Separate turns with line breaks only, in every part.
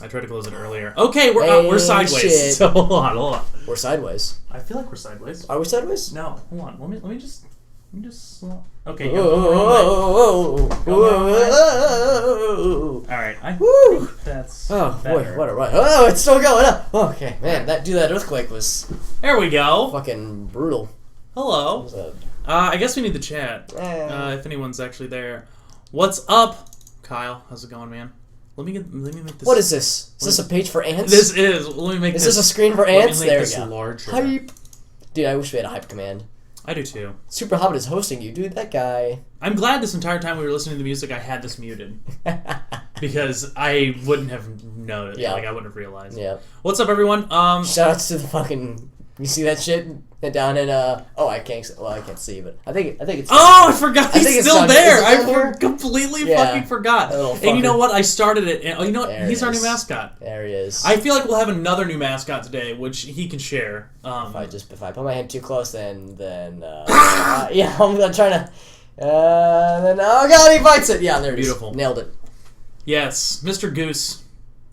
I tried to close it earlier. Okay, we're sideways.
Shit.
So hold on.
We're sideways.
I feel like we're sideways.
Are we sideways?
No, hold on. Let me just. Okay.
Whoa.
All right. I
Woo.
think that's.
Oh
better.
boy, what a ride! Oh, it's still going up. Okay, man, that earthquake was
There we go.
fucking brutal.
Hello.
It was
I guess we need the chat. If anyone's actually there. What's up, Kyle? How's it going, man? Let me make this.
What is this? Is this a page for ants?
This is. Let me make
Is
this.
this a screen for ants?
Let me
There
make
we
this
go.
larger.
Hype. Dude, I wish we had a hype command.
I do too.
Super Hobbit is hosting you, dude. That guy.
I'm glad this entire time we were listening to the music, I had this muted because I wouldn't have known.
Yeah.
Like I wouldn't have realized.
Yeah.
What's up, everyone?
Shoutouts to the fucking. You see that shit down in I can't see, but I think it's.
Oh, I forgot
I think
he's
it's
still
down-
there.
is it down here?
Completely
Yeah.
fucking forgot.
That little
And you know
fucker.
what? I started it. And, you know what?
There
He's
it
our new
is.
mascot.
There he is.
I feel like we'll have another new mascot today, which he can share.
If I put my hand too close, then yeah, I'm trying to. Then oh god, he bites it. Yeah, there it is.
Beautiful.
Nailed it.
Yes, Mr. Goose.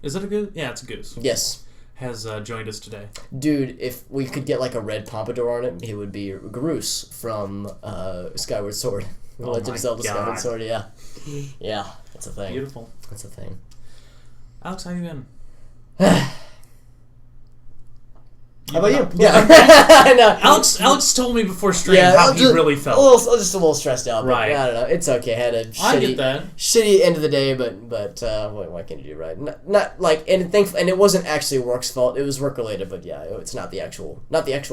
Is it a goose? Yeah, it's a goose.
Yes.
Has joined us today.
Dude, if we could get like a red pompadour on it, he would be Groose from Skyward Sword.
Oh
Legend
my
of Zelda
God.
Skyward Sword, yeah. Yeah, that's a thing.
Beautiful.
That's a thing.
Alex, how you been?
How about you? Yeah. I know.
Alex told me before stream
Yeah,
how he really felt.
Just a little stressed out. But
Right.
I don't know. It's okay. I had a
I get that.
shitty end of the day, but what can you do, right? Not like and it wasn't actually work's fault. It was work related, but yeah, it's not the actual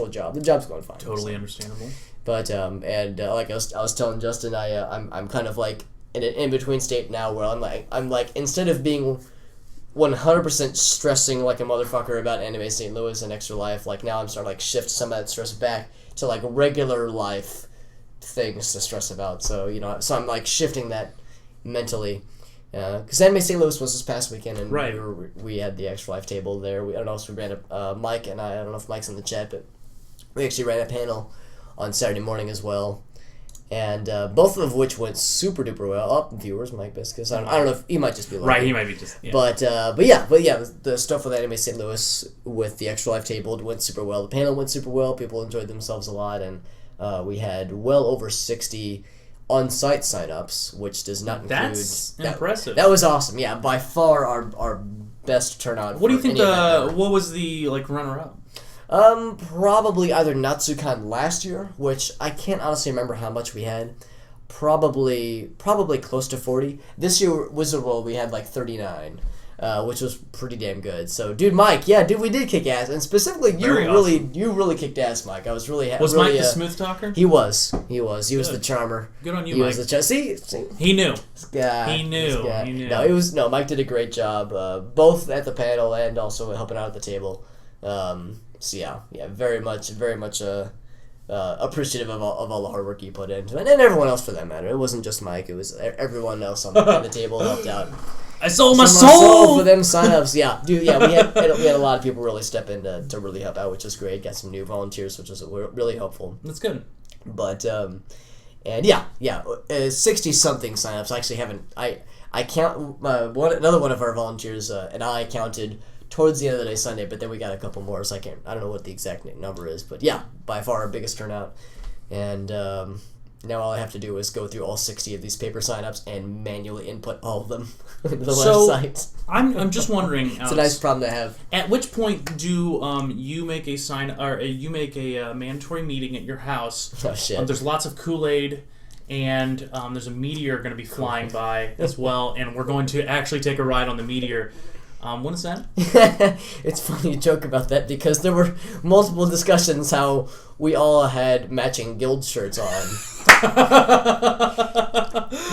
job. The job's going fine.
Totally understandable.
But like I was telling Justin, I'm kind of like in an in between state now where I'm like instead of being 100% stressing like a motherfucker about Anime St. Louis and Extra Life, like now I'm starting to like shift some of that stress back to like regular life things to stress about. So so I'm like shifting that mentally. Because Anime St. Louis was this past weekend, and
right.
we had the Extra Life table there. I don't know if we ran Mike and I don't know if Mike's in the chat, but we actually ran a panel on Saturday morning as well. And both of which went super duper well. Up viewers, Mike Biscus. I don't know if he might just be lucky.
Right, he might be just. Yeah.
But yeah, the stuff with Anime St. Louis with the Extra Life table went super well. The panel went super well. People enjoyed themselves a lot, and we had well over 60 on-site signups, which does not include.
That's impressive.
That was awesome. Yeah, by far our best turnout.
What do you think?
What
was the runner-up?
Probably either Natsukan last year, which I can't honestly remember how much we had. Probably close to 40. This year, Wizard World, we had like 39, which was pretty damn good. So, dude, Mike, we did kick ass, and specifically, you really kicked ass, Mike. I was really happy.
Was Mike the smooth talker?
He was. He was the charmer.
Good on you,
He
Mike.
was the see.
He knew.
This guy.
He knew.
No, Mike did a great job, both at the panel and also helping out at the table. So yeah, very much appreciative of all the hard work you put in, and everyone else for that matter. It wasn't just Mike; it was everyone else on the table helped out.
I sold my soul
for them signups. Yeah, dude. Yeah, we had a lot of people really step in to really help out, which is great. Got some new volunteers, which was really helpful.
That's good.
But and yeah, 60 something signups. I actually haven't. I count another one of our volunteers and I counted towards the end of the day Sunday, but then we got a couple more, so I don't know what the exact number is, but yeah, by far our biggest turnout. And now all I have to do is go through all 60 of these paper signups and manually input all of them into the website.
I'm just wondering, Alex,
it's a nice problem to have.
At which point do you make a mandatory meeting at your house?
Oh shit.
There's lots of Kool-Aid, and there's a meteor going to be flying by as well, and we're going to actually take a ride on the meteor. When is that?
It's funny you joke about that because there were multiple discussions how we all had matching guild shirts on.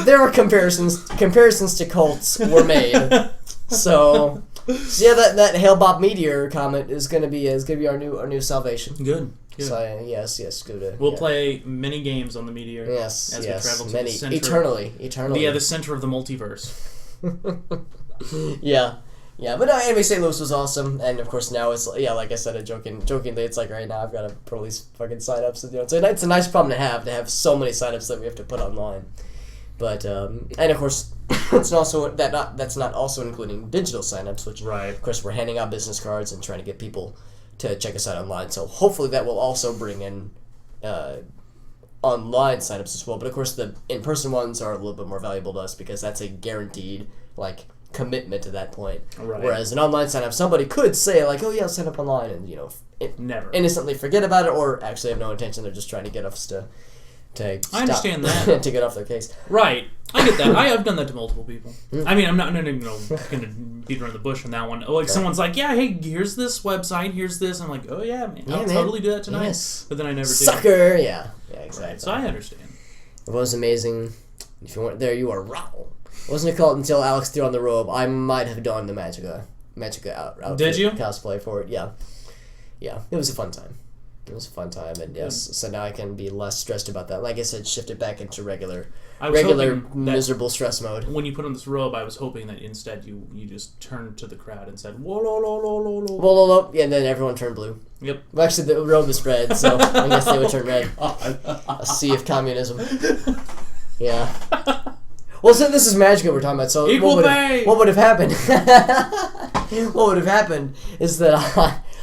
There were comparisons to cults were made. So yeah, that Hail Bob Meteor comment is gonna be our new salvation.
Good.
So yes, good.
We'll play many games on the meteor.
Yes,
as we travel to
many
the center.
Eternally.
Yeah, the center of the multiverse.
Yeah, but no, Anime St. Louis was awesome, and of course now it's like I said, jokingly, it's like right now I've got to put all these fucking signups, so it's a nice problem to have so many signups that we have to put online. But and of course, it's also that's not also including digital signups, which
Right.
of course we're handing out business cards and trying to get people to check us out online. So hopefully that will also bring in online signups as well. But of course the in-person ones are a little bit more valuable to us because that's a guaranteed like commitment to that point.
Right.
Whereas an online sign up, somebody could say like, "Oh yeah, I'll sign up online," and
Never.
innocently forget about it, or actually have no intention. They're just trying to get us to
I
stop,
understand that.
to get off their case.
Right. I get that. I have done that to multiple people. I mean, I'm not going to beat around the bush on that one. Like, someone's like, yeah, hey, here's this website, here's this. I'm like, oh, yeah, man, I'll totally do that tonight.
Yes.
But then I never do.
Sucker! Yeah, exactly.
Right. So I understand.
It was amazing. If you weren't there, you were wrong. Wasn't it called until Alex threw on the robe? I might have donned the Magica outfit
Did you?
cosplay for it. Yeah. Yeah, it was a fun time. It was a fun time, and yes, so now I can be less stressed about that. Like I said, shift it back into regular miserable stress mode.
When you put on this robe, I was hoping that instead you just turned to the crowd and said, whoa, lo, lo, lo, lo, lo.
Whoa, yeah, and then everyone turned blue.
Yep.
Well, actually, the robe is red, so I guess they would turn red. A sea of communism. Yeah. Well, so this is Magica we're talking about, so
Equal pay!
What would have happened? What would have happened is that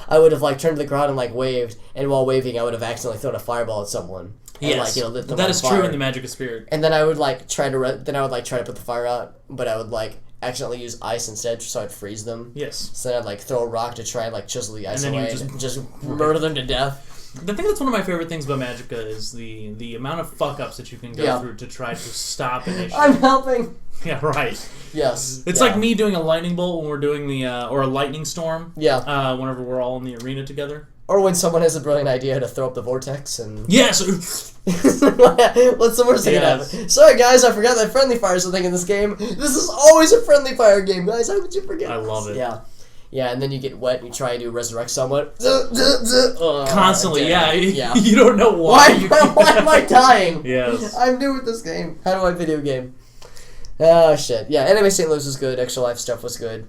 I would have like turned to the crowd and like waved, and while waving, I would have accidentally thrown a fireball at someone. And,
Yes,
like, lit them
that
on
is
fire.
true in the Magic of Spirit.
And then I would like try to put the fire out, but I would like accidentally use ice instead, so I'd freeze them.
Yes.
So then I'd like throw a rock to try and like chisel the ice
And then
away
you
and just murder them to death.
The thing that's one of my favorite things about Magica is the amount of fuck-ups that you can go through to try to stop an issue.
I'm helping.
Yeah, right.
Yes.
It's like me doing a lightning bolt when we're doing the, or a lightning storm.
Yeah.
Whenever we're all in the arena together.
Or when someone has a brilliant idea to throw up the vortex and...
Yes!
What's the worst thing that happen? Sorry guys, I forgot that friendly fire is a thing in this game. This is always a friendly fire game, guys. How could you forget
I
this?
love it.
Yeah. Yeah, and then you get wet and you try to resurrect someone.
Constantly,
yeah.
You don't know why.
Why am I dying?
Yes.
I'm new at this game. How do I video game? Oh, shit. Yeah, Anime St. Louis was good. Extra Life stuff was good.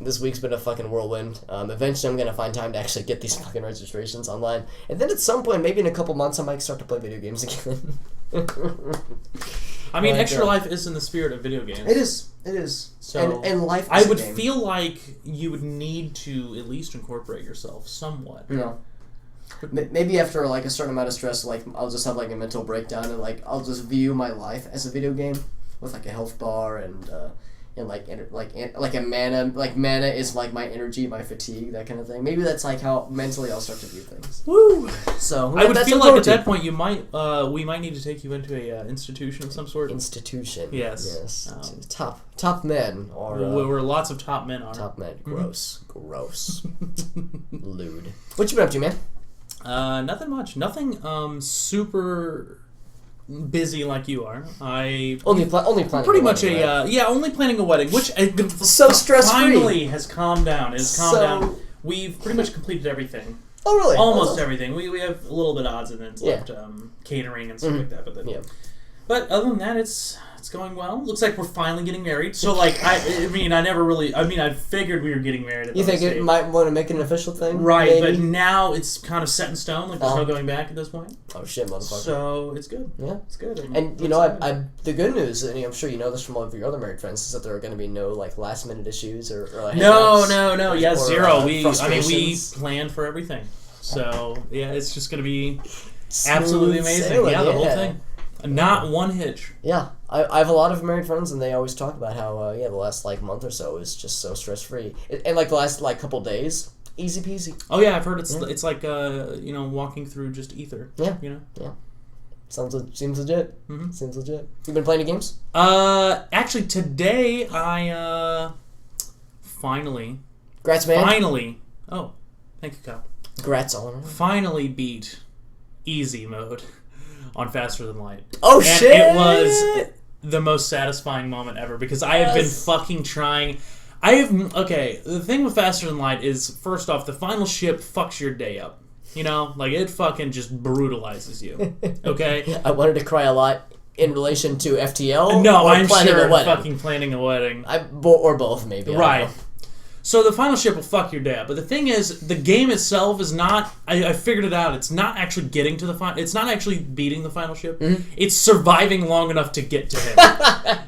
This week's been a fucking whirlwind. Eventually I'm going to find time to actually get these fucking registrations online. And then at some point, maybe in a couple months, I might start to play video games again.
I mean, Extra Life is in the spirit of video games.
It is. It is.
So
and life is
I would
a game.
feel like you would need to at least incorporate yourself somewhat.
No. Maybe after like a certain amount of stress, like I'll just have like a mental breakdown and like I'll just view my life as a video game with like a health bar and like a mana. Like mana is like my energy, my fatigue, that kind of thing. Maybe that's like how mentally I'll start to view things.
Woo!
So
I would
that's
feel
a
like at
go-to.
that point we might need to take you into a institution of some sort.
Institution.
Yes.
Yes. Top men or
where lots of top men are.
top men. Gross. Gross. Lewd. What you been up to, man?
Nothing much. Nothing super busy like you are.
Only planning.
Pretty
a
much
wedding, right?
only planning a wedding, which
So stress-free.
finally has calmed down. It's calmed
So-
down. We've pretty much completed everything.
Oh really?
Almost
Oh.
everything. We have a little bit of odds and ends
Yeah.
left, catering and stuff like that.
Yeah.
But other than that, it's going well. Looks like we're finally getting married. So like I figured we were getting married. At
You
the
think
stage.
it might want to make it an official thing?
Right,
maybe?
but now it's kind of set in stone. Like there's no going back at this point.
Oh shit, motherfucker.
So it's good.
Yeah.
It's good.
And you know, I the good news, and I'm sure you know this from all of your other married friends, is that there are going to be no like last minute issues or like
No.
hiccups
Yeah,
or,
zero. We
frustrations.
planned for everything. So yeah, it's just gonna be
Smooth
absolutely amazing.
sailing,
Yeah, the whole
yeah.
thing. Not one hitch.
Yeah, I have a lot of married friends, and they always talk about how the last like month or so is just so stress free, and like the last like couple days, easy peasy.
Oh yeah, I've heard it's like walking through just ether.
Yeah.
You know.
Seems legit.
Mm-hmm.
Seems legit. You been playing any games?
Actually today I finally.
Grats, man.
Finally. Oh, thank you, Kyle.
Grats all around.
Finally beat easy mode on Faster Than Light.
Oh
And
shit!
it was the most satisfying moment ever because I have been fucking trying. The thing with Faster Than Light is, first off, the final ship fucks your day up. You know? Like, it fucking just brutalizes you. Okay?
I wanted to cry a lot in relation to FTL.
No,
or
I'm
planning
sure
a wedding.
fucking planning a wedding.
Or both, maybe. I don't
Right.
know.
So the final ship will fuck your day up. But the thing is, the game itself is not... I figured it out. It's not actually getting to the final... It's not actually beating the final ship.
Mm-hmm.
It's surviving long enough to get to him.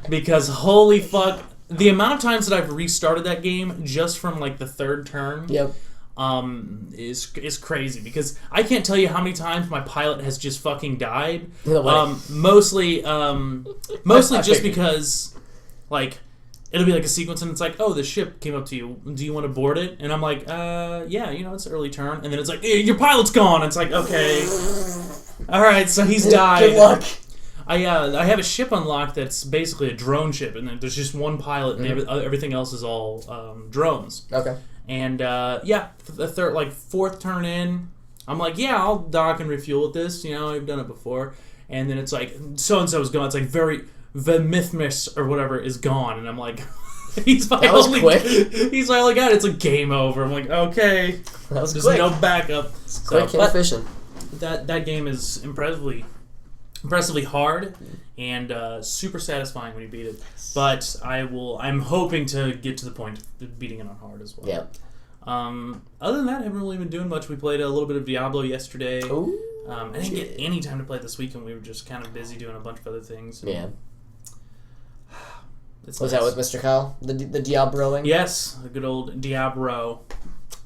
Because holy fuck... The amount of times that I've restarted that game just from, like, the third turn...
Yep.
Is crazy. Because I can't tell you how many times my pilot has just fucking died.
No way.
Mostly just because, like... It'll be like a sequence, and it's like, oh, the ship came up to you. Do you want to board it? And I'm like, yeah, it's early turn. And then it's like, your pilot's gone. It's like, okay. All right, so he's died.
Good luck.
I have a ship unlocked that's basically a drone ship, and then there's just one pilot, and everything else is all drones.
Okay.
And, the fourth turn in, I'm like, yeah, I'll dock and refuel with this. I've done it before. And then it's like, so-and-so's gone. It's like the Mythmas or whatever is gone, and I'm like, he's my only
quick.
He's my only guy. It's like game over. I'm like, okay,
That was
there's
quick.
no backup.
It's quick and efficient.
That game is impressively hard and super satisfying when you beat it. But I'm hoping to get to the point of beating it on hard as well.
Yeah.
Other than that, I haven't really been doing much. We played a little bit of Diablo yesterday.
Ooh.
I didn't get any time to play this weekend. We were just kind of busy doing a bunch of other things.
Yeah.
Was
that with Mr. Kyle? The Diabloing?
Yes, a good old Diablo.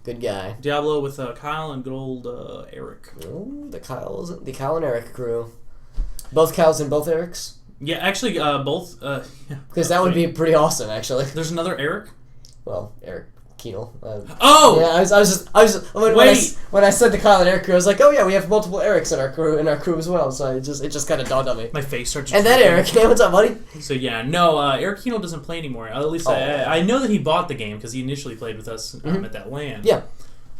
Good guy.
Diablo with Kyle and good old Eric.
Ooh, the Kyle and Eric crew. Both Kyles and both Erics?
Yeah, actually, both.
Because that would be pretty awesome, actually.
There's another Eric?
Well, Eric Keenel.
Oh!
Yeah, when I said the Kyle and Eric crew, I was like, oh yeah, we have multiple Erics in our crew as well. So it just kind of dawned on me.
My face starts.
And that Eric, hey, what's up, buddy?
So yeah, no, Eric Keenel doesn't play anymore. At least I know that he bought the game because he initially played with us at that LAN.
Yeah.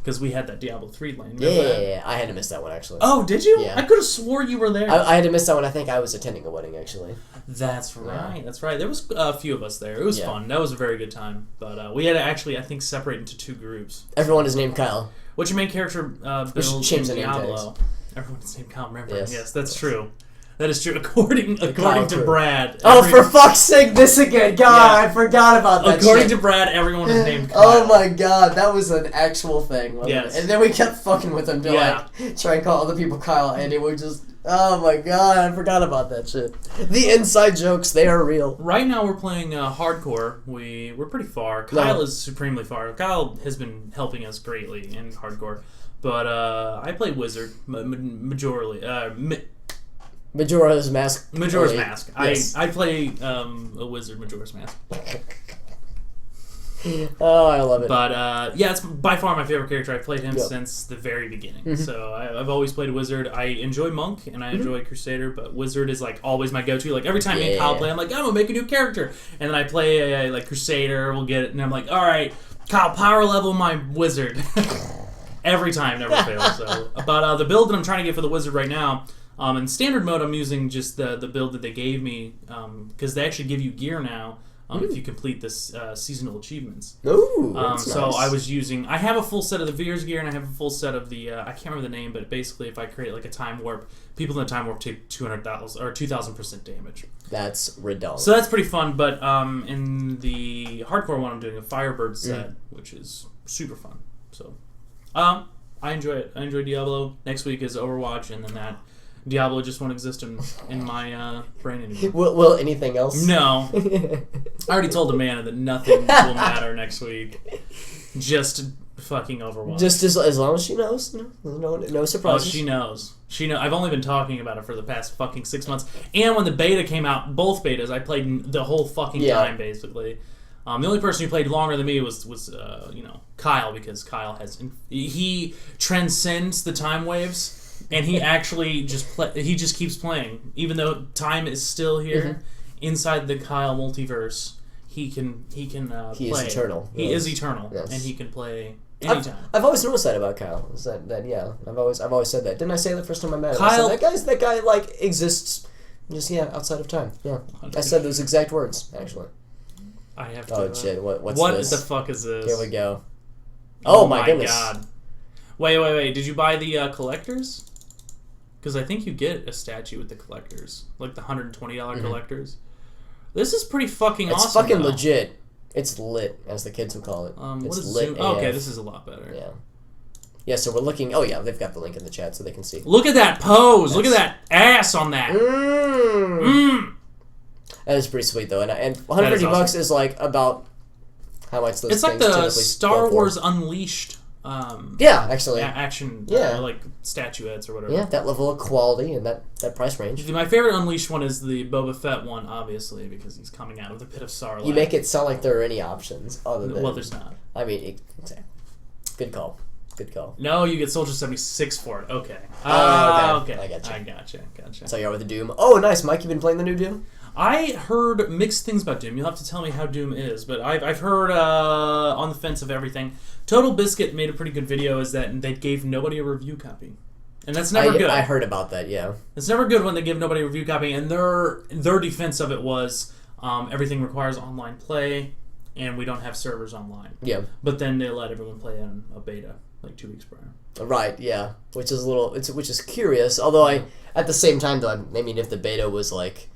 Because we had that Diablo 3 LAN.
Yeah. I had to miss that one, actually.
Oh, did you?
Yeah.
I could have swore you were there.
I had to miss that one. I think I was attending a wedding, actually.
That's right. That's right. There was a few of us there. It was fun. That was a very good time. But we had to actually, I think, separate into two groups.
Everyone is named Kyle.
What's your main character build in Diablo? Everyone is named Kyle. Remember? Yes, that's true. That is true. According to Brad.
For fuck's sake, this again. God, I forgot about that
According
shit.
to Brad, everyone is named Kyle.
Oh my god, that was an actual thing.
Yes.
And then we kept fucking with him to try and call other people Kyle, and it would just... Oh my god, I forgot about that shit. The inside jokes, they are real.
Right now we're playing hardcore. We're pretty far. Kyle is supremely far. Kyle has been helping us greatly in hardcore. But I play Wizard majorly.
Majora's Mask.
Majora's Mask.
Yes.
I play a Wizard Majora's Mask.
Oh, I love it.
But it's by far my favorite character. I've played him since the very beginning. So I've always played a Wizard. I enjoy Monk and I enjoy Crusader, but Wizard is like always my go-to. Like every time me and Kyle play, I'm like, I'm gonna make a new character, and then I play like Crusader. We'll get it, and I'm like, all right, Kyle, power level my Wizard. Every time, never fails. So, but the build that I'm trying to get for the Wizard right now. In standard mode, I'm using just the build that they gave me because they actually give you gear now if you complete this seasonal achievements.
Ooh,
so
nice.
I have a full set of the Veer's gear and I have a full set of the I can't remember the name, but basically if I create like a time warp, people in the time warp take 200,000 or 2,000% damage.
That's redundant.
So that's pretty fun. But in the hardcore one, I'm doing a Firebird set, which is super fun. So I enjoy it. I enjoy Diablo. Next week is Overwatch, and then that. Diablo just won't exist in my brain anymore.
Will anything else?
No. I already told Amanda that nothing will matter next week. Just fucking Overwatch.
Just as long as she knows. No surprises.
Oh, she knows. I've only been talking about it for the past fucking 6 months. And when the beta came out, both betas, I played the whole fucking time, basically. The only person who played longer than me was Kyle, because Kyle he transcends the time waves. And he actually just keeps playing, even though time is still here. Inside the Kyle multiverse, he can play.
He is eternal.
He is eternal, and he can play anytime.
I've always noticed that about Kyle. Is that I've always said that. Didn't I say that first time I met him?
Kyle,
I said, that guy like exists, just outside of time. Yeah, I said those exact words actually.
I have to.
Oh shit! What's
what
this?
the fuck is this?
Here we go. Oh my goodness!
God. Wait! Did you buy the collectors? Because I think you get a statue with the collectors, like the $120 collectors. This is pretty fucking awesome.
It's fucking legit. It's lit, as the kids would call it.
What
It's
is
lit
Zoom? Oh, okay,
AF.
this is a lot better.
Yeah. Yeah, so we're looking... Oh, yeah, they've got the link in the chat so they can see.
Look at that pose. Look at that ass on that.
That is pretty sweet, though. And $150 bucks is, like, about how much those
It's like
things
the
typically
Star
go for.
Wars Unleashed
Yeah, actually.
action,
Yeah.
like statuettes or whatever.
Yeah, that level of quality and that price range.
My favorite Unleashed one is the Boba Fett one, obviously, because he's coming out of the pit of Sarlacc.
You make it sound like there are any options other than...
Well, there's not.
I mean, exactly. Good call. Good call.
No, you get Soldier 76 for it. Okay.
Okay.
Okay.
I gotcha.
I gotcha.
So you're with the Doom. Oh, nice. Mike, you been playing the new Doom?
I heard mixed things about Doom. You'll have to tell me how Doom is, but I've heard on the fence of everything. Total Biscuit made a pretty good video is that they gave nobody a review copy. And that's never good.
I heard about that, yeah.
It's never good when they give nobody a review copy, and their defense of it was everything requires online play, and we don't have servers online.
Yeah.
But then they let everyone play in a beta like 2 weeks prior.
Right, yeah. Which is which is curious, although at the same time, though, I mean, if the beta was like...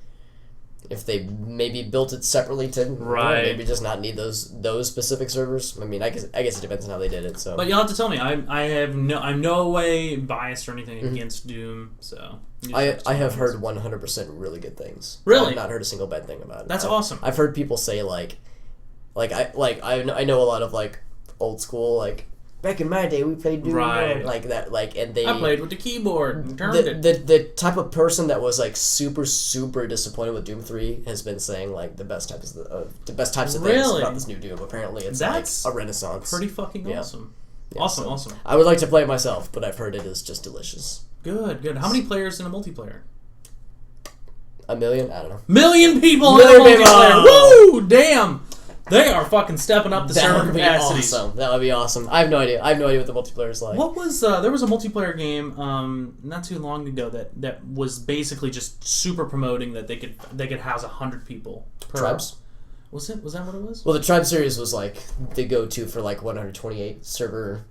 If they maybe built it separately to maybe just not need those specific servers. I mean, I guess it depends on how they did it. So,
but you'll have to tell me. I'm no way biased or anything against Doom. So
I have heard 100% really good things.
Really,
I've not heard a single bad thing about it.
That's awesome.
I've heard people say I know a lot of like old school like. Back in my day, we played Doom like that, and they.
I played with the keyboard and turned it.
The type of person that was like super disappointed with Doom 3 has been saying like the best types of things about this new Doom. Apparently, it's
That's
like a renaissance.
Pretty fucking awesome.
Yeah,
Awesome.
I would like to play it myself, but I've heard it is just delicious.
Good. How many players in a multiplayer?
1 million? I don't know.
Million people
Million
in a
people!
multiplayer. Woo! Damn. They are fucking stepping up the server capacities.
Awesome. That would be awesome. I have no idea what the multiplayer is like.
What was there was a multiplayer game not too long ago that was basically just super promoting that they could house 100 people.
Tribes?
Was that what it was?
Well, the Tribe series was like the go-to for like 128 server.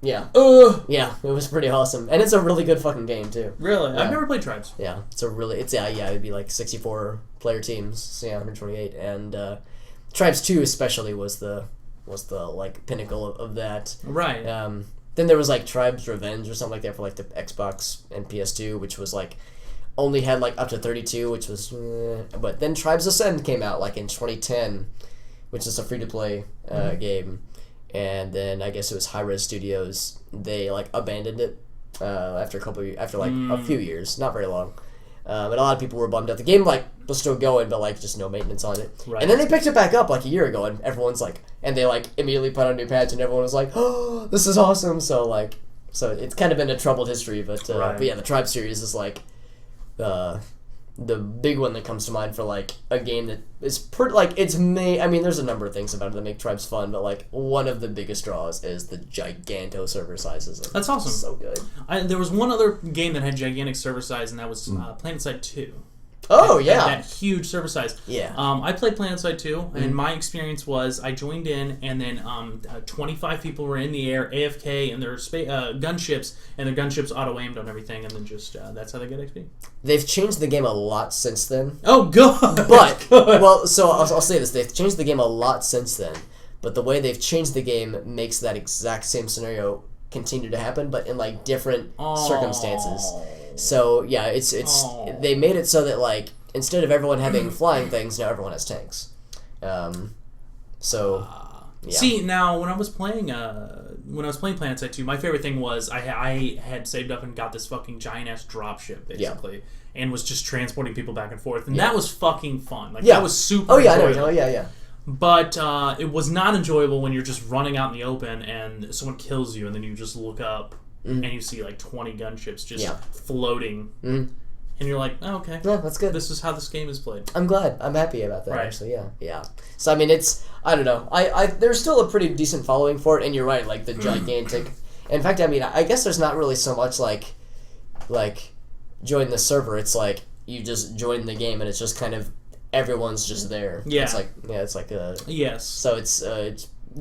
Yeah. Yeah, it was pretty awesome, and it's a really good fucking game too.
Really,
Yeah.
I've never played Tribes.
Yeah, it'd be like 64 player teams, so yeah, 128, and Tribes 2 especially was the like pinnacle of that.
Right.
Then there was like Tribes Revenge or something like that for like the Xbox and PS2, which was like only had like up to 32, which was but then Tribes Ascend came out like in 2010, which is a free to play game. And then I guess it was Hi-Rez Studios. They like abandoned it after a few years, not very long. And a lot of people were bummed out. The game like was still going, but like just no maintenance on it.
Right.
And then they picked it back up like a year ago, and everyone's like, and they like immediately put on a new patch, and everyone was like, "Oh, this is awesome!" So it's kind of been a troubled history, but yeah, the Tribe series is like the big one that comes to mind for like a game that is pretty like I mean, there's a number of things about it that make Tribes fun, but like one of the biggest draws is the giganto server sizes.
That's awesome.
So good.
There was one other game that had gigantic server size, and that was PlanetSide 2.
Oh, yeah.
That huge server size.
Yeah.
I played PlanetSide 2, and my experience was I joined in, and then 25 people were in the air, AFK, and their gunships, and their gunships auto-aimed on everything, and then just that's how they get XP.
They've changed the game a lot since then.
Oh, God!
But, well, so I'll say this. They've changed the game a lot since then, but the way they've changed the game makes that exact same scenario continue to happen, but in, like, different circumstances. So yeah, it's they made it so that like instead of everyone having flying things, now everyone has tanks. Yeah.
See, now when I was playing PlanetSide 2, my favorite thing was I had saved up and got this fucking giant ass dropship basically, and was just transporting people back and forth, and that was fucking fun. Like that was super.
Oh yeah,
enjoyable.
I know. Yeah.
But it was not enjoyable when you're just running out in the open and someone kills you, and then you just look up. And you see like 20 gunships just floating, and you're like, "Oh, okay,
yeah, that's good.
This is how this game is played."
I'm glad. I'm happy about that.
Right.
Actually, yeah. So I mean, I don't know. There's still a pretty decent following for it, and you're right. Like the gigantic. In fact, I mean, I guess there's not really so much like join the server. It's like you just join the game, and it's just kind of everyone's just there.
Yeah.
It's like a
yes.
So it's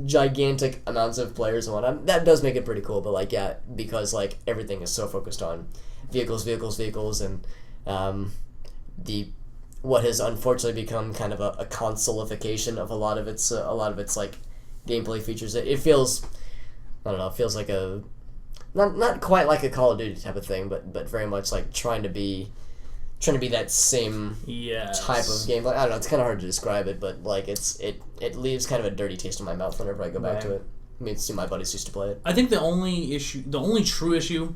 gigantic amounts of players and whatnot. That does make it pretty cool, but like because like everything is so focused on vehicles and the what has unfortunately become kind of a consolification of a lot of its like gameplay features. It feels, I don't know, it feels like a not quite like a Call of Duty type of thing, but very much like trying to be that same type of gameplay. I don't know, it's kind of hard to describe it, but like it leaves kind of a dirty taste in my mouth whenever I go back to it. I mean, see, my buddies used to play it.
I think the only true issue,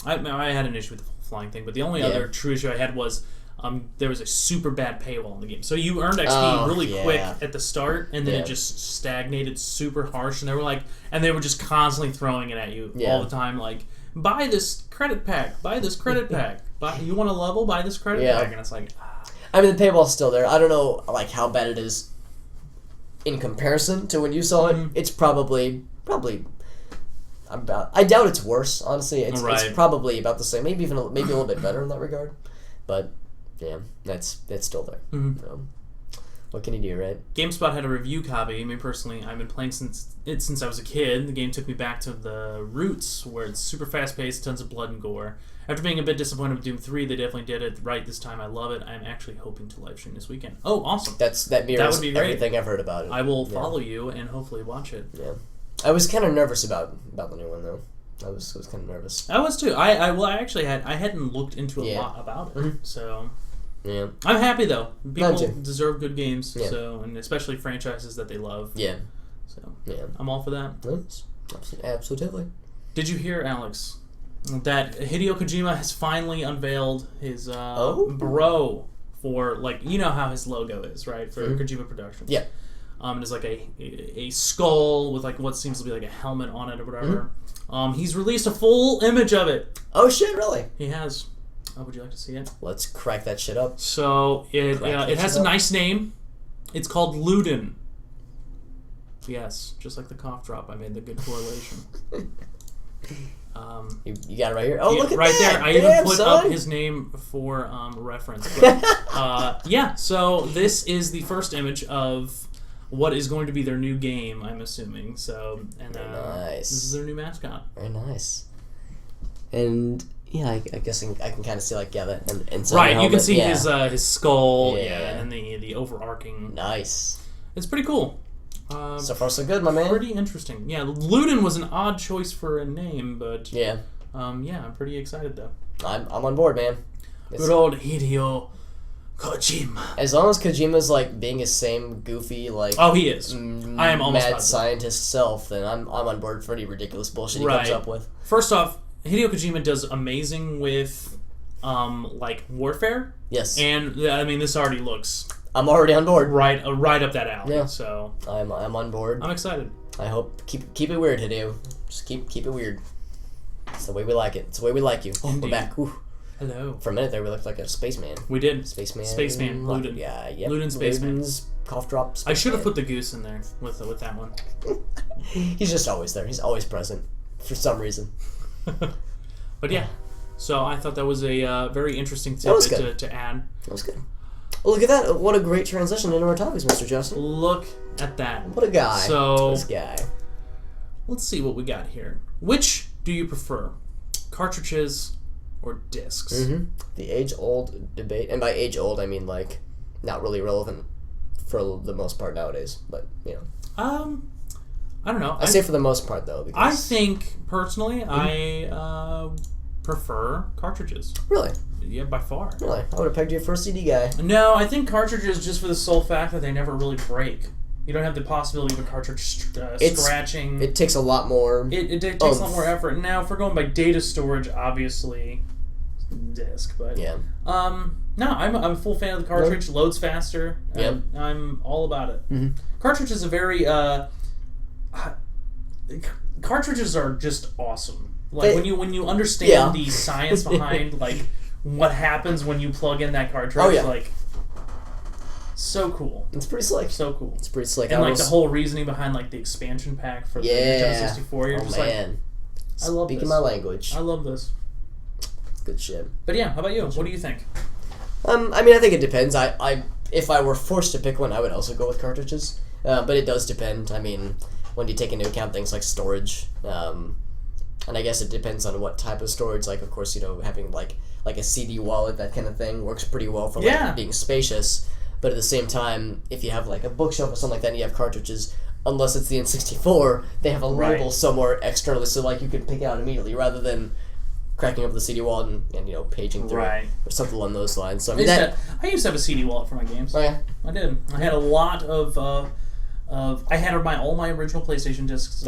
I had an issue with the flying thing, but the only other true issue I had was there was a super bad paywall in the game. So you earned XP really quick at the start, and then it just stagnated super harsh, and they were just constantly throwing it at you all the time, like, buy this credit pack, buy this credit pack, you want a level, buy this credit pack, and it's like,
I mean, the paywall's still there. I don't know, like, how bad it is in comparison to when you saw it. It's probably I doubt it's worse, honestly. It's probably about the same, maybe a little bit better in that regard, but yeah, that's still there. What can you do, right?
GameSpot had a review copy. Me personally, I've been playing since I was a kid. The game took me back to the roots, where it's super fast paced, tons of blood and gore. After being a bit disappointed with Doom 3, they definitely did it right this time. I love it. I'm actually hoping to live stream this weekend. Oh, awesome!
That mirrors would be great. Everything I've heard about it.
I will follow you and hopefully watch it.
Yeah, I was kind of nervous about the new one though. I was kind of nervous.
I was too. I hadn't looked into a lot about it, so.
Yeah,
I'm happy though. People deserve good games, so, and especially franchises that they love.
Yeah,
so I'm all for that.
Yes, absolutely.
Did you hear, Alex, that Hideo Kojima has finally unveiled his bro for, like, you know how his logo is, right, for Kojima Productions?
Yeah.
It's like a skull with like what seems to be like a helmet on it or whatever. He's released a full image of it.
Oh shit! Really?
He has. Would you like to see it?
Let's crack that shit up.
So it has a nice name. It's called Luden. Yes, just like the cough drop. I made the good correlation.
You got it right here. Oh, look at
right
that!
There. I even put up his name for reference. But, yeah. So this is the first image of what is going to be their new game, I'm assuming. So
nice.
This is their new mascot.
Very nice. And. Yeah, I guess I can kind of see, like, that. And
right, you can see his skull, and then the overarching.
Nice.
It's pretty cool.
So far, so good, my man.
Pretty interesting. Yeah, Luden was an odd choice for a name, but I'm pretty excited though.
I'm on board, man.
Good old Hideo Kojima.
As long as Kojima's like being his same goofy, like,
he is. I am almost
mad scientist self, then I'm on board for any ridiculous bullshit he comes up with.
First off, Hideo Kojima does amazing with, like, warfare.
Yes.
And, I mean, this already looks...
I'm already on board.
Right up that alley. Yeah. So...
I'm on board.
I'm excited.
I hope... Keep it weird, Hideo. Just keep it weird. It's the way we like it. It's the way we like you.
Indeed.
We're back. Whew.
Hello.
For a minute there, we looked like a spaceman.
We did.
Spaceman.
Luden.
Yeah, yep.
Luden Spaceman.
Luden's cough drop.
I should have put the goose in there with that one.
He's just always there. He's always present. For some reason.
But yeah, so I thought that was a very interesting tidbit to add.
That was good. Well, look at that. What a great transition into our topics, Mr. Justin.
Look at that.
What a guy.
So,
this guy.
Let's see what we got here. Which do you prefer? Cartridges or discs?
Mm-hmm. The age-old debate. And by age-old, I mean, like, not really relevant for the most part nowadays. But, you know.
I don't know.
I say for the most part, though. Because
I think, personally, I prefer cartridges.
Really?
Yeah, by far.
Really? I would have pegged you for a CD guy.
No, I think cartridges just for the sole fact that they never really break. You don't have the possibility of a cartridge scratching.
It takes a lot more...
It takes a lot more effort. Now, if we're going by data storage, obviously, disc. But
yeah.
No, I'm a full fan of the cartridge. Yep. Loads faster.
Yep.
I'm all about it.
Mm-hmm.
Cartridge is a very... cartridges are just awesome. Like when you understand the science behind like what happens when you plug in that cartridge, like so cool.
It's pretty slick.
So cool.
It's pretty slick.
And like the whole reasoning behind like the expansion pack for the Nintendo 64. You're just like, I love
Speaking my language.
I love this.
Good shit.
But yeah, how about you? What do you think?
I mean, I think it depends. I if I were forced to pick one, I would also go with cartridges. But it does depend. I mean, when you take into account things like storage, and I guess it depends on what type of storage. Like, of course, having like a CD wallet, that kind of thing, works pretty well for like being spacious. But at the same time, if you have like a bookshelf or something like that, and you have cartridges, unless it's the N64, they have a label somewhere externally, so like you can pick it out immediately rather than cracking up the CD wallet and paging through it or something along those lines. So I mean,
I used to have a CD wallet for my games.
Oh yeah,
I did. I had a lot of I had all my original PlayStation discs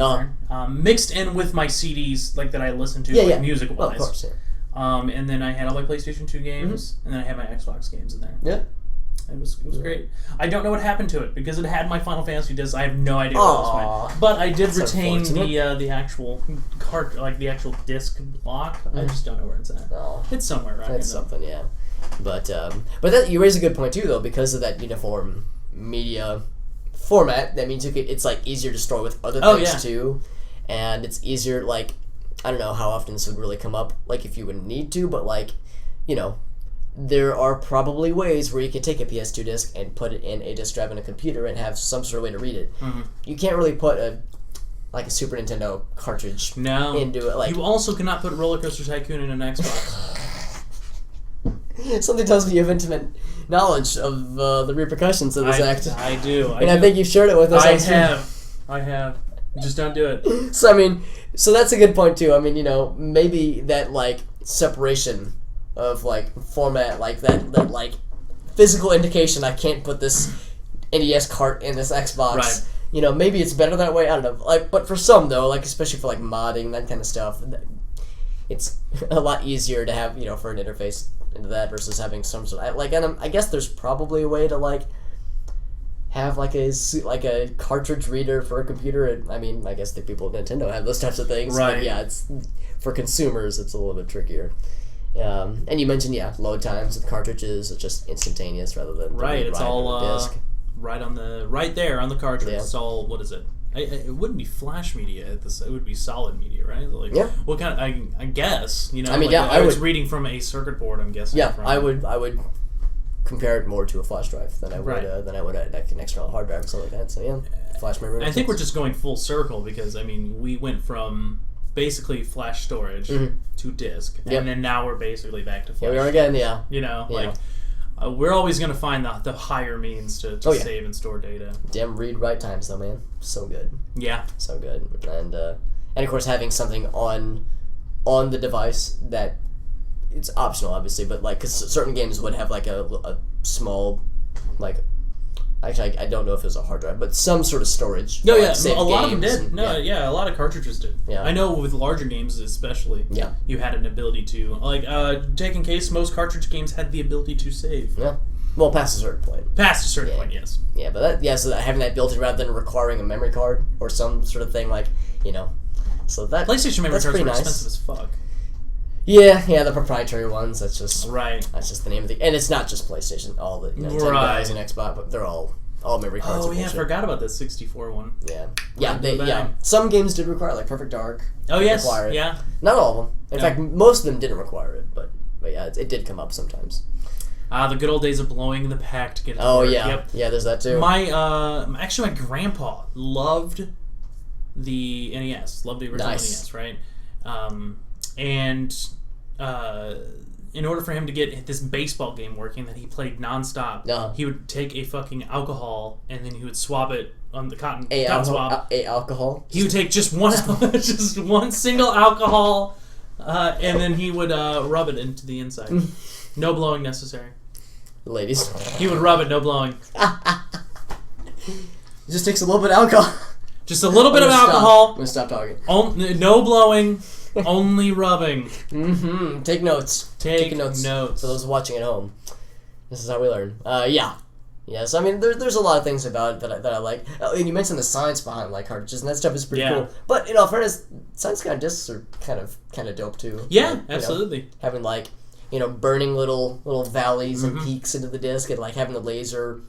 mixed in with my CDs like that I listened to music wise.
Well, of course, yeah.
And then I had all my PlayStation 2 games, and then I had my Xbox games in there.
Yeah.
It was great. I don't know what happened to it because it had my Final Fantasy disc. I have no idea what was mine. But I did retain the actual cart, like the actual disc block. I just don't know where it's at.
Oh.
It's somewhere around here.
It's something, yeah. But that you raise a good point too, though, because of that uniform media format. That means it's like easier to store with other things too, and it's easier. Like, I don't know how often this would really come up. Like if you would need to, but like, there are probably ways where you can take a PS2 disc and put it in a disk drive in a computer and have some sort of way to read it. Mm-hmm. You can't really put a Super Nintendo cartridge into it. Like,
you also cannot put Roller Coaster Tycoon in an Xbox.
Something tells me you have intimate knowledge of the repercussions of this act.
I do.
I think you've shared it with us.
I have. Just don't do it.
So that's a good point too. I mean, maybe that like separation of like format, like that like physical indication I can't put this NES cart in this Xbox.
Right.
Maybe it's better that way. I don't know. Like, but for some though, like especially for like modding, that kind of stuff, it's a lot easier to have for an interface into that versus having some sort of and I guess there's probably a way to like have like a cartridge reader for a computer. And I mean, I guess the people at Nintendo have those types of things.
Right.
But yeah, it's for consumers, it's a little bit trickier. And you mentioned load times with cartridges. It's just instantaneous rather than
it's all disc. Right there on the cartridge. Yeah. It's all, what is it? It wouldn't be flash media at this. It would be solid media, right? Like, what kind of? I guess I mean, I was reading from a circuit board. I'm guessing.
Yeah, I would compare it more to a flash drive than I would like an external hard drive or something like that. So yeah, flash memory.
I think we're just going full circle because I mean we went from basically flash storage to disk, and then now we're basically back to flash.
Here we are again, yeah.
We're always going to find the higher means to save and store data.
Damn read-write times, though, man. So good.
Yeah.
So good. And of course, having something on the device that it's optional, obviously, but like, because certain games would have like a small, like, actually, I don't know if it was a hard drive, but some sort of storage.
No, yeah, a lot of them did. A lot of cartridges did. Yeah. I know with larger games especially, you had an ability to, like, Taken Case, most cartridge games had the ability to save.
Yeah. Well, past a certain point.
Past a certain point, yes.
Yeah, but so having that built in rather than requiring a memory card or some sort of thing, like, so that
PlayStation memory cards were
nice.
Expensive as fuck.
Yeah, the proprietary ones. That's just
right.
That's just the name of the, and it's not just PlayStation. All the Nintendo guys and Xbox, but they're all memory cards.
Oh yeah, I forgot about that 64 one.
Yeah. Some games did require like Perfect Dark.
Oh yes,
require it.
Yeah.
Not all of them. In fact, most of them didn't require it, but yeah, it did come up sometimes.
The good old days of blowing the pack to get it to
work.
Yeah. Yep.
Yeah, there's that too.
My grandpa loved the NES, loved the original NES, right? And in order for him to get this baseball game working that he played nonstop, he would take a fucking alcohol and then he would swab it on the cotton swab.
Alcohol?
He would take just one single alcohol, and then he would rub it into the inside. No blowing necessary.
Ladies.
He would rub it, no blowing.
It just takes a little bit of alcohol.
Just a little bit of alcohol.
I'm going to stop talking.
No blowing. Only rubbing.
Mm-hmm. Take notes.
Take notes.
For those watching at home. This is how we learn. Yes, I mean, there's a lot of things about it that I like. And you mentioned the science behind like cartridges, and that stuff is pretty cool. But in all fairness, science kind of discs are kind of dope too.
Yeah, absolutely.
Having like burning little valleys and peaks into the disc, and like having the laser,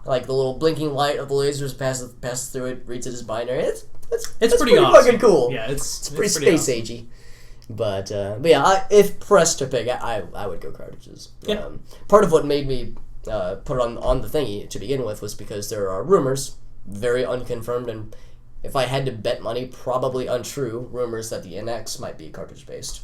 like the little blinking light of the lasers passes through it, reads it as binary. It's pretty awesome. Fucking cool.
Yeah, it's
pretty space agey. But yeah, if pressed to pick, I would go cartridges.
Yeah.
Part of what made me put it on the thingy to begin with was because there are rumors, very unconfirmed and if I had to bet money, probably untrue rumors that the NX might be cartridge based.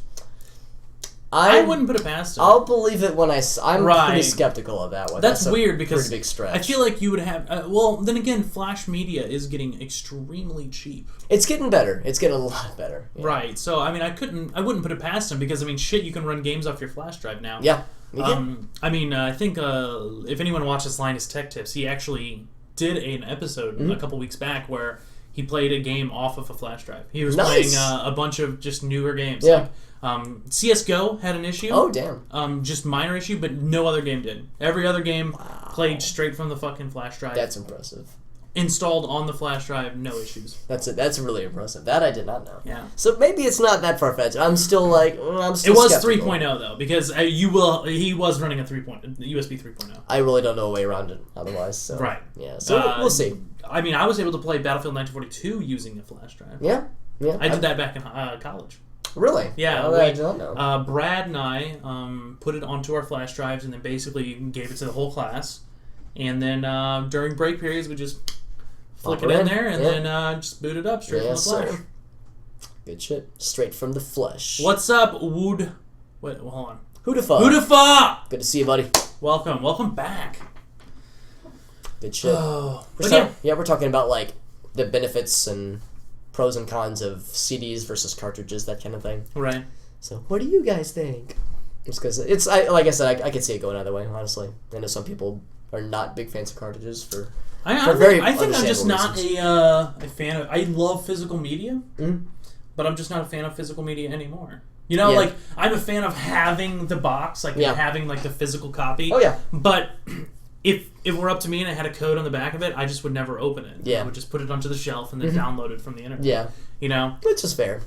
I wouldn't put it past him.
I'll believe it when I'm
Right.
pretty skeptical of that one.
That's
a
weird because
pretty big stretch.
I feel like you would have. Well, then again, Flash Media is getting extremely cheap.
It's getting better. It's getting a lot better. Yeah.
Right. So I mean, I wouldn't put it past him because I mean, shit, you can run games off your flash drive now.
Yeah. You can.
I mean, I think if anyone watches Linus Tech Tips, he actually did an episode a couple weeks back where he played a game off of a flash drive. He was
Nice.
playing a bunch of just newer games.
Yeah.
Like, CS:GO had an issue.
Oh damn.
Just minor issue, but no other game did. Every other game played straight from the fucking flash drive.
That's impressive.
Installed on the flash drive, no issues.
That's really impressive. That I did not know.
Yeah.
So maybe it's not that far fetched. I'm still like
It was
skeptical.
3.0 though, because he was running a USB 3.0.
I really don't know a way around it otherwise. So
Right.
Yeah. So we'll see.
I mean, I was able to play Battlefield 1942 using a flash drive.
Yeah. Yeah.
I did that back in college.
Really?
Yeah,
Oh, I did not know.
Brad and I put it onto our flash drives and then basically gave it to the whole class. And then during break periods, we just flick it in there and then just boot it up straight from the flash.
Sir. Good shit. Straight from the flesh.
What's up, Wood? Wait, well, hold on.
Who the fuck?
Who the fuck?
Good to see you, buddy.
Welcome back.
Good shit.
Oh,
We're talking about like the benefits and pros and cons of CDs versus cartridges, that kind of thing.
right.
So, what do you guys think? Just because like I said, I could see it going either way. Honestly, I know some people are not big fans of cartridges for.
I think I'm just not a fan of. I love physical media, but I'm just not a fan of physical media anymore. You know,
Yeah.
like I'm a fan of having the box, like
Yeah.
having like the physical copy.
Oh yeah.
But if it were up to me and I had a code on the back of it, I just would never open it.
Yeah.
I would just put it onto the shelf and then download it from the internet.
Yeah.
You know,
Which is fair.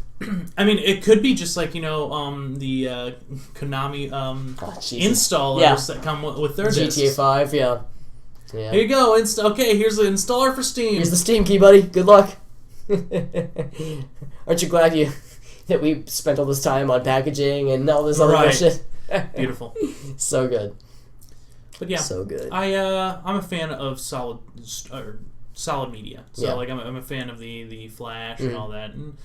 I mean, it could be just like the Konami
Jesus.
installers
Yeah.
that come with their
GTA
discs.
5. Yeah. Yeah.
Here you go. Okay, here's the installer for Steam.
Here's the Steam key, buddy. Good luck. Aren't you glad that we spent all this time on packaging and all this other
Right.
bullshit?
Beautiful.
So good.
But yeah,
So good.
I'm a fan of solid media. So
Yeah.
like I'm a fan of the Flash and all that. And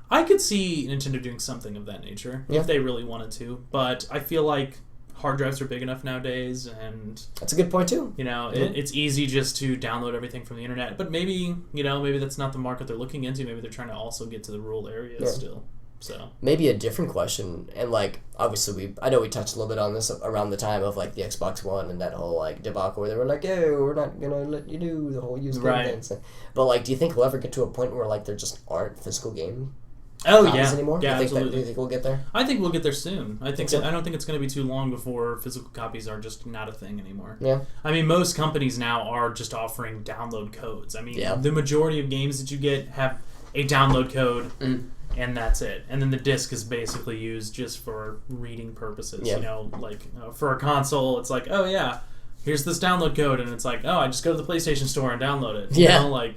I could see Nintendo doing something of that nature
Yeah.
if they really wanted to. But I feel like hard drives are big enough nowadays, and
That's a good point too.
you know it's easy just to download everything from the internet. But maybe maybe that's not the market they're looking into. Maybe they're trying to also get to the rural areas
Yeah.
still. So
Maybe a different question, and like obviously I know we touched a little bit on this around the time of like the Xbox One and that whole like debacle where they were like, "Hey, we're not gonna let you do the whole used game
Right.
thing." But like, do you think we'll ever get to a point where like there just aren't physical game
yeah,
anymore?
yeah,
do you
absolutely.
think we'll get there?
I think we'll get there soon. I
so?
don't think it's going to be too long before physical copies are just not a thing anymore.
Yeah.
I mean, most companies now are just offering download codes. I mean,
Yeah.
the majority of games that you get have a download code, and that's it. And then the disc is basically used just for reading purposes.
Yeah.
You know, like for a console, it's like, oh yeah, here's this download code, and it's like, oh, I just go to the PlayStation Store and download it. You
Yeah.
know, like.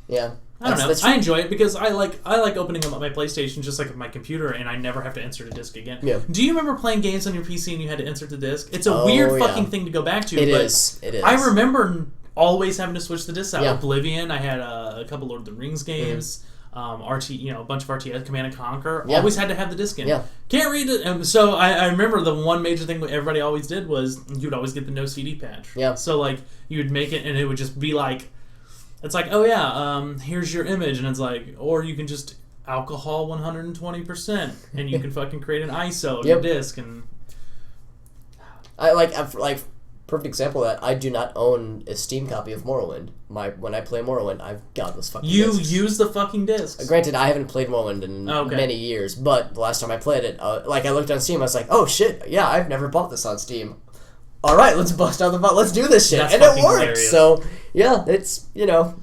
Yeah.
I don't know.
That's
I enjoy it because I like opening up my PlayStation just like with my computer, and I never have to insert a disc again.
Yeah.
Do you remember playing games on your PC and you had to insert the disc? It's a
Oh,
weird
yeah.
fucking thing to go back to.
It
but
is. It is.
I remember always having to switch the discs out.
Yeah.
Oblivion. I had a couple Lord of the Rings games. A bunch of RTS, Command and Conquer.
Yeah.
Always had to have the disc in.
Yeah.
Can't read it. So I remember the one major thing that everybody always did was you would always get the no CD patch.
Yeah.
So like you would make it and it would just be like, it's like, oh yeah, here's your image, and it's like, or you can just alcohol 120%, and you can fucking create an ISO of your
Yep.
disc, and
I like perfect example of that. I do not own a Steam copy of Morrowind. When I play Morrowind, I've got those fucking
you
discs.
use the fucking discs.
Granted, I haven't played Morrowind in
Okay.
many years, but the last time I played it, I looked on Steam, I was like, oh shit, yeah, I've never bought this on Steam. All right, let's bust out the box. Let's do this shit,
That's
and it
fucking
works.
hilarious.
So yeah, it's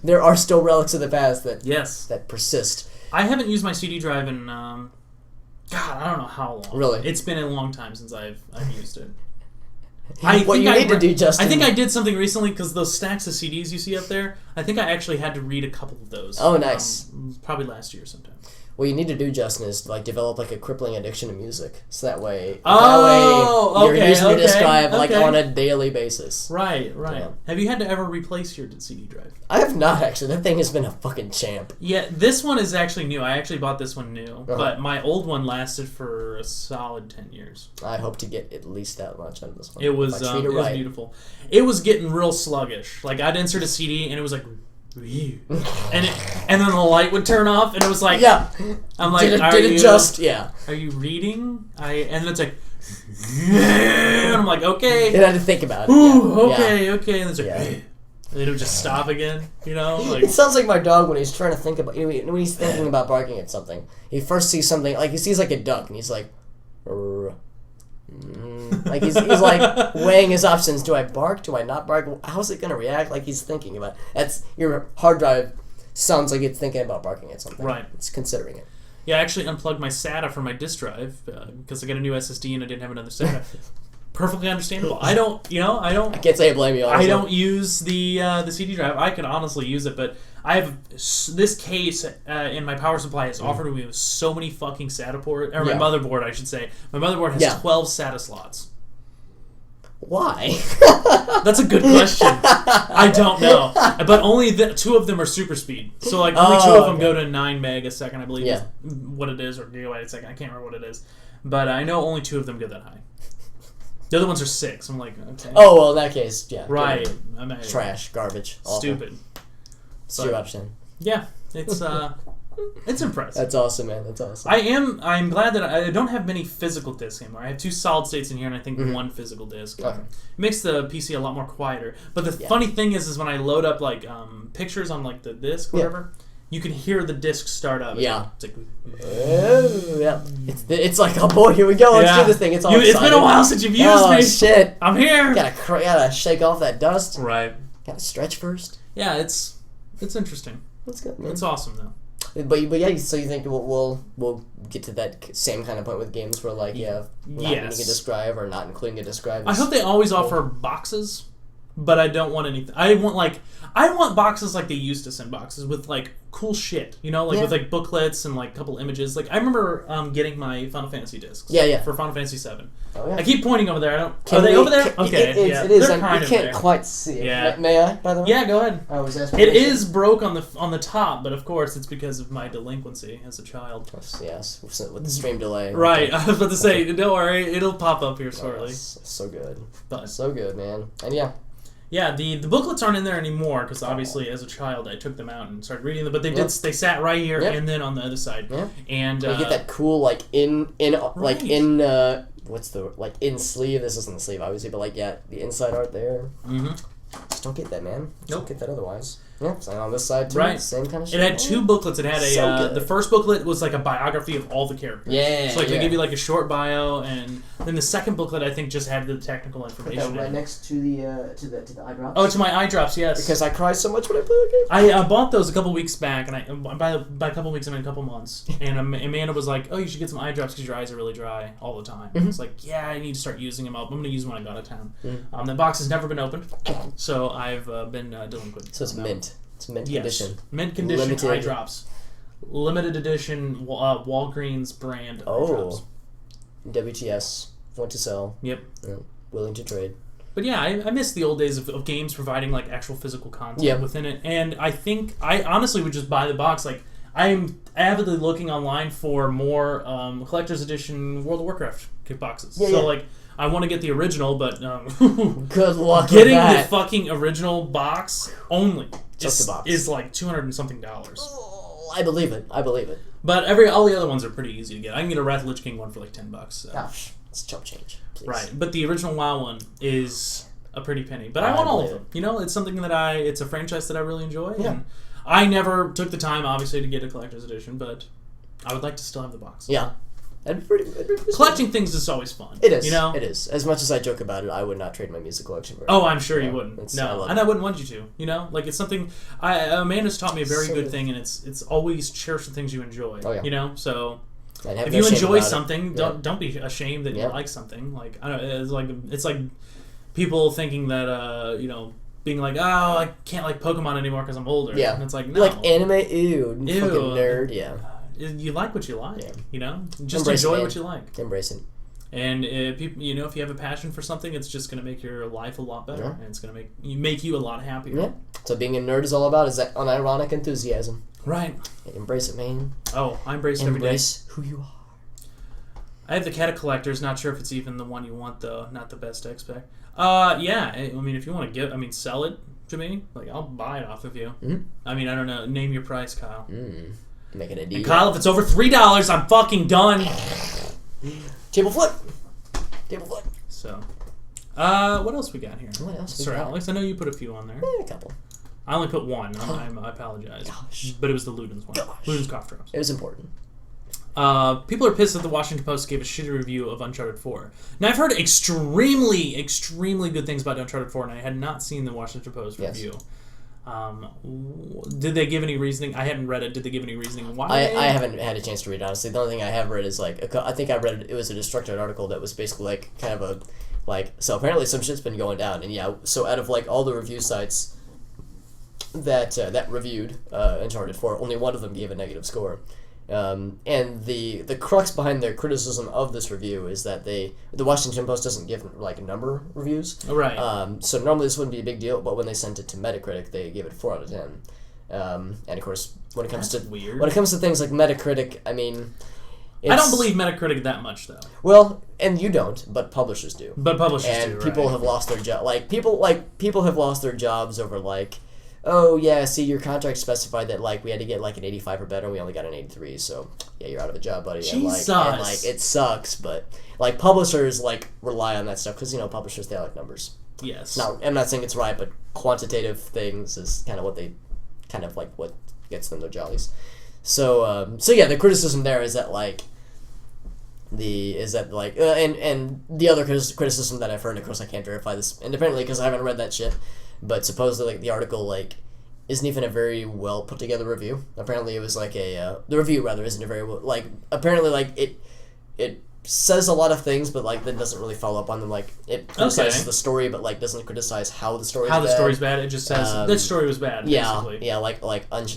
there are still relics of the past
Yes.
that persist.
I haven't used my CD drive in, God, I don't know how long.
Really?
It's been a long time since I've used it.
What you need to do, Justin?
I think I did something recently because those stacks of CDs you see up there, I think I actually had to read a couple of those.
Oh, nice.
Probably last year sometime.
What you need to do, Justin, is like develop like a crippling addiction to music, so that way,
okay,
you're using your disc
okay,
drive like
okay.
on a daily basis.
Right.
Yeah.
Have you had to ever replace your CD drive?
I have not actually. That thing has been a fucking champ.
Yeah, this one is actually new. I actually bought this one new, but my old one lasted for a solid 10 years.
I hope to get at least that much out of this one.
It was
If I treat
it was
right.
beautiful. It was getting real sluggish. Like I'd insert a CD and it was like, and then the light would turn off and it was like,
Yeah.
I'm like,
Did it just
Are you reading? And then it's like, and I'm like, okay.
You had to think about it.
Ooh,
yeah.
okay, okay. And it's like,
Yeah.
and then it would just stop again. You know, like
It sounds like my dog when he's trying to think about when he's thinking about barking at something. He first sees something like he sees like a duck and he's like, like he's like weighing his options. Do I bark? Do I not bark? How's it gonna react? Like he's thinking about it. That's your hard drive. Sounds like it's thinking about barking at something.
Right.
It's considering it.
yeah. I actually unplugged my SATA from my disk drive because I got a new SSD and I didn't have another SATA. Perfectly understandable. I
Can't say I blame you. Honestly.
I don't use the CD drive. I could honestly use it, but I have this case in my power supply has offered me with so many fucking SATA ports, or my
Yeah.
motherboard, I should say. My motherboard has
Yeah.
12 SATA slots.
Why?
That's a good question. I don't know, but only two of them are super speed. So like only two of them go to 9 meg a second, I believe.
Yeah.
Is what it is, or gigabyte a second. I can't remember what it is, but I know only two of them go that high. The other ones are 6. I'm like, okay.
Oh well, in that case, yeah.
Right. I mean,
Trash, garbage, awful.
stupid.
0 out of 10.
Yeah, it's impressive.
That's awesome, man. That's awesome.
I'm glad that I don't have many physical discs anymore. I have 2 solid states in here, and I think 1 physical disc.
Okay.
It makes the PC a lot more quieter. But the
Yeah.
funny thing is when I load up like pictures on like the disc, whatever, you can hear the disc start up.
Yeah.
It's like,
Oh, yeah. It's like, oh boy, here we go. Let's do this thing. It's all
It's been a while since you've used me.
Oh shit!
I'm here.
Gotta shake off that dust.
Right.
Gotta stretch first.
Yeah, it's interesting.
That's good, man.
It's awesome though.
But yeah, so you think we'll get to that same kind of point with games where like not needing a disc drive or not including a disc drive.
I hope they always offer boxes, but I don't want anything. I want boxes like they used to send boxes with like cool shit, you know, like with like booklets and like a couple images. Like I remember getting my Final Fantasy discs.
Yeah.
For Final Fantasy 7.
Oh, yeah.
I keep pointing over there. Are they over there? Okay.
It is.
They're
You
kind of
can't
there.
quite see it.
Yeah.
May I? By the way.
Yeah, go ahead.
I was asking.
It is broke on the top, but of course it's because of my delinquency as a child.
Yes, with the stream delay.
Right. I was about to say, don't worry, it'll pop up here shortly.
So good.
But
So good, man. And yeah.
yeah, the booklets aren't in there anymore because obviously as a child I took them out and started reading them. But they sat right here and then on the other side.
Yeah.
And
You get that cool like what's the in sleeve? This isn't the sleeve obviously, but like the inside art there.
Mm-hmm.
Just don't get that, man.
Nope.
Don't get that otherwise. Yeah, same on this side too.
Right.
Same kind of shit.
It had 2 booklets. It had
So good.
the first booklet was like a biography of all the characters.
Yeah.
So like they give you like a short bio, and then the second booklet I think just had the technical information.
right
in it.
next to the eye drops.
Oh, to my eye drops, yes.
Because I cry so much when I play the game.
I bought those a couple weeks back, and by a couple weeks I mean a couple months. And Amanda was like, "Oh, you should get some eye drops because your eyes are really dry all the time."
Mm-hmm.
It's like, yeah, I need to start using them up. I'm going to use them when I go out of town. The box has never been opened, so I've been delinquent.
So it's mint. It's mint
Yes.
condition.
Mint condition
Limited.
eye drops. Limited edition Walgreens brand eye drops.
WTS. Want to sell.
Yep.
Willing to trade.
But yeah, I miss the old days of games providing like actual physical content within it. And I think I honestly would just buy the box. Like I'm avidly looking online for more collector's edition World of Warcraft boxes. Like I want to get the original, but
good luck
getting
with
the
that.
fucking original box only
Just the box.
is like $200 and something.
Oh, I believe it.
But all the other ones are pretty easy to get. I can get a Wrath of Lich King one for like $10. So.
Gosh, it's chump change. Please.
Right, but the original WoW one is a pretty penny. But I want all of them. You know, it's something that it's a franchise that I really enjoy.
Yeah.
And I never took the time, obviously, to get a collector's edition, but I would like to still have the box.
Yeah. It'd be pretty
Collecting things is always fun.
It is.
You know?
It is. As much as I joke about it, I would not trade my music collection for it.
Oh, I'm sure
Yeah,
you wouldn't.
I
No,
love
and
it.
I wouldn't want you to. You know, like it's something. Amanda's taught me a very
So
good
good.
thing, and it's always cherish the things you enjoy.
Oh, yeah.
You know, so
I'd have
if
no
you
shame
enjoy
about it.
something,
Yeah.
don't be ashamed that
Yeah.
you like something. Like I don't know, it's like people thinking that being like, oh, I can't like Pokemon anymore because I'm older.
Yeah.
And it's like,
You
no.
like anime? Ew.
Ew.
Fucking nerd. Yeah.
you like what you like.
Yeah.
You know, just
Embrace it,
enjoy
man.
what you like.
Embrace it.
And if you know, if you have a passion for something, it's just going to make your life a lot better,
Yeah.
and it's going to make you a lot happier.
Yeah. So being a nerd is all about is that unironic enthusiasm.
Right.
Embrace it, man.
Oh, I embrace it every day.
Embrace who you are.
I have the Cat of Collectors. Not sure if it's even the one you want, though. Not the best X-Pack. Yeah. I mean, if you want to sell it to me, like, I'll buy it off of you.
Mhm.
I mean, I don't know. Name your price, Kyle.
Making a deal.
And Kyle, if it's over $3, I'm fucking done.
Table flip. Table flip.
So, what else we got here?
What else we
Sorry,
got?
Alex. I know you put a few on there.
A couple.
I only put one. I apologize.
Gosh.
But it was the Ludens one.
Gosh.
Ludens cough drops.
It was important.
People are pissed that the Washington Post gave a shitty review of Uncharted 4. Now, I've heard extremely, extremely good things about Uncharted 4, and I had not seen the Washington Post
Yes.
review. Did they give any reasoning? I hadn't read it. Did they give any reasoning why?
I haven't had a chance to read it, honestly. The only thing I have read is, like, I think I read it was a Destructoid article that was basically, like, kind of a, like, so apparently some shit's been going down. And, yeah, so out of, like, all the review sites that reviewed Uncharted 4, only one of them gave a negative score. And the crux behind their criticism of this review is that the Washington Post doesn't give, like, number reviews.
Right.
So normally this wouldn't be a big deal, but when they sent it to Metacritic, they gave it 4 out of 10. And of course, when it comes
That's
to
weird.
when it comes to things like Metacritic, I mean,
I don't believe Metacritic that much, though.
Well, and you don't, but publishers do.
But publishers
And
do,
people
right?
have lost their job. People have lost their jobs over, like, oh yeah, see, your contract specified that, like, we had to get, like, an 85 or better, and we only got an 83, so yeah, you're out of a job, buddy.
Jesus.
And like it sucks, but, like, publishers, like, rely on that stuff because, you know, publishers, they like numbers.
Yes.
Now, I'm not saying it's right, but quantitative things is kind of what what gets them their jollies. So yeah, the criticism there is that, like, and the other criticism that I've heard, of course I can't verify this independently because I haven't read that shit, but supposedly, like, the article, like, isn't even a very well put together review. Apparently it was like the review rather isn't a very well, like, apparently, like, it says a lot of things, but, like, that doesn't really follow up on them. Like, it criticizes the story, but, like, doesn't criticize how the story's bad.
story's bad. It just says this story was bad.
Yeah,
basically.
yeah,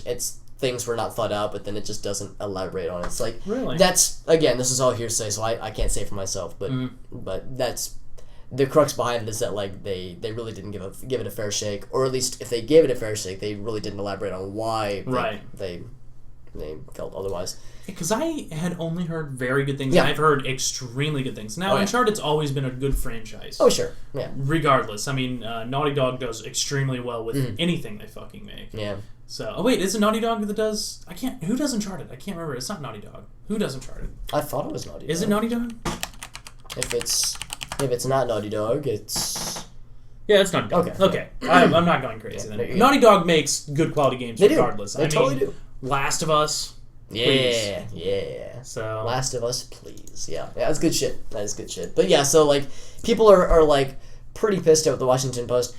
it's things were not thought out, but then it just doesn't elaborate on it. It's like,
Really?
that's, again, this is all hearsay, so I can't say for myself, but but that's the crux behind it is that, like, they really didn't give it a fair shake, or at least if they gave it a fair shake, they really didn't elaborate on why they felt otherwise.
Because I had only heard very good things,
Yeah.
and I've heard extremely good things. Now,
Oh, yeah.
Uncharted's always been a good franchise.
Oh, sure, yeah,
Regardless. I mean, Naughty Dog does extremely well with anything they fucking make.
yeah.
So, oh wait, is it Naughty Dog that does... who does Uncharted? I can't remember. It's not Naughty Dog. Who does Uncharted?
I thought it was Naughty Dog.
Is it Naughty Dog?
If it's not Naughty Dog, it's...
Yeah, it's Naughty Dog. Okay. I'm not going crazy
there you
then.
go.
Naughty Dog makes good quality games
They do.
regardless.
They totally do.
Last of Us.
Yeah, yeah.
So...
Last of Us, please. Yeah, that's good shit. That is good shit. But yeah, so, like, people are like, pretty pissed at the Washington Post,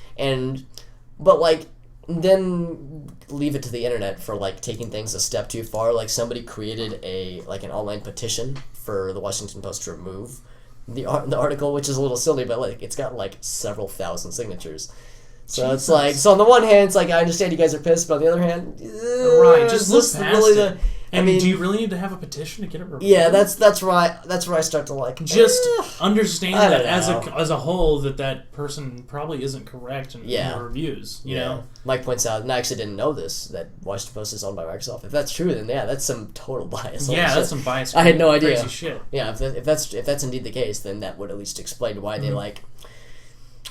but, like, then leave it to the internet for, like, taking things a step too far. Like, somebody created an online petition for the Washington Post to remove the article, which is a little silly, but, like, it's got, like, several thousand signatures. So
Jesus.
it's like, so on the one hand, it's like, I understand you guys are pissed, but on the other hand,
Right, just look
is this
past
really
it. And do you really need to have a petition to get it removed?
Yeah, that's where I start to, like,
Just understand
I
that
don't know.
as a whole that person probably isn't correct in the reviews. You know,
Mike points out, and I actually didn't know this, that Washington Post is owned by Microsoft. If that's true, then yeah, that's some total bias. Holy
yeah,
shit.
that's some bias.
I had no idea.
Crazy shit.
Yeah, if that's indeed the case, then that would at least explain why they, like,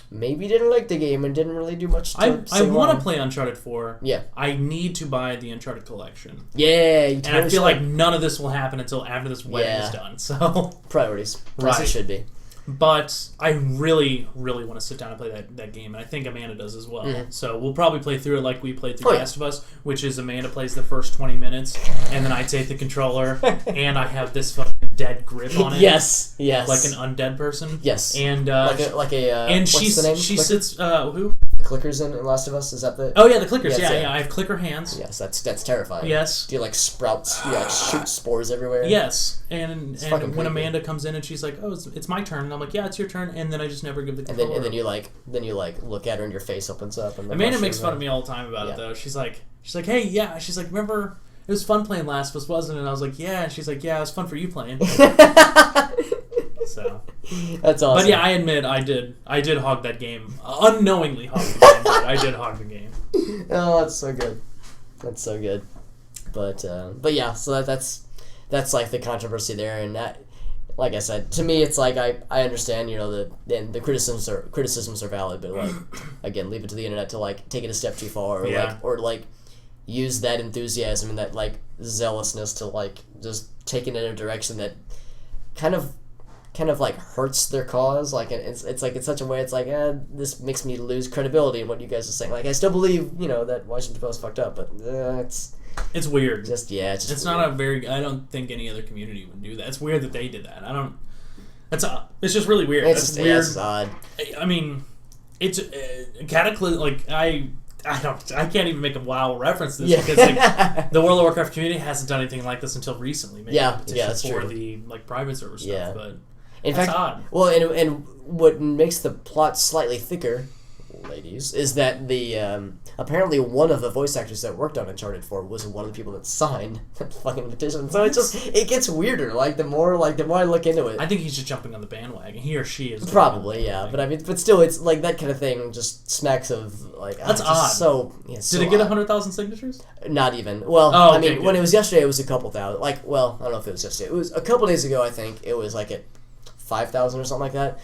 maybe didn't like the game and didn't really do much to
I want to play Uncharted 4.
Yeah.
I need to buy the Uncharted collection.
Yeah, you
And I feel like none of this will happen until after this wedding is
Yeah.
done. So,
priorities. As
Right.
it should be.
but I really, really want to sit down and play that game, and I think Amanda does as well. So we'll probably play through it like we played through
Oh, yeah.
Last of Us, which is Amanda plays the first 20 minutes, and then I take the controller, and I have this fucking dead grip on it.
Yes.
Like an undead person.
Yes.
And
and
and
what's the name?
she
Clicker?
sits who?
Clickers in Last of Us, is that the...
Oh yeah, the clickers.
Yes,
yeah,
yeah.
yeah. I have clicker hands.
Yes, that's terrifying.
Yes.
Do you, like, sprouts? Do you, like, shoot spores everywhere?
Yes. And
fucking
when
creepy.
Amanda comes in and she's like, "Oh, it's my turn," and I'm like, "Yeah, it's your turn," and then I just never give the
And
controller.
then you look at her and your face opens up. And
Amanda makes fun of me all the time about it though. She's like, "Hey, yeah." She's like, "Remember it was fun playing Last of Us, wasn't it? And I was like, yeah. And she's like, yeah, it was fun for you playing. So
that's awesome.
But yeah, I admit I did hog that game. Unknowingly hog the game, but I did hog the game.
Oh, that's so good. That's so good. But yeah, so that's like the controversy there, and that, like I said, to me it's like I understand, you know, the criticisms are valid, but like again, leave it to the internet to like take it a step too far, or like use that enthusiasm and that like zealousness to like just take it in a direction that kind of like hurts their cause. Like it's like in such a way it's like this makes me lose credibility in what you guys are saying. Like I still believe, you know, that Washington Post fucked up, but
it's weird.
It's
weird. Not a very. I don't think any other community would do that. It's weird that they did that. I don't. It's just really weird. It's weird.
Yeah, it's odd.
I mean, it's cataclysm. Like I can't even make a WoW reference to this because like, the World of Warcraft community hasn't done anything like this until recently. Maybe
that's
for
true.
The like private server stuff, but
in
that's
fact,
odd.
Well, and what makes the plot slightly thicker, ladies, is that the apparently one of the voice actors that worked on Uncharted 4 was one of the people that signed that fucking petition. So it gets weirder. Like the more I look into it,
I think he's just jumping on the bandwagon. He or she is
probably, yeah. But I mean, but still, it's like that kind of thing. Just smacks of like
that's odd.
So
did it get 100,000 signatures?
Not even. Well,
okay,
I mean,
good.
when it was yesterday, it was a couple thousand. Like, well, I don't know if it was yesterday. It was a couple days ago. I think it was like at 5,000 or something like that.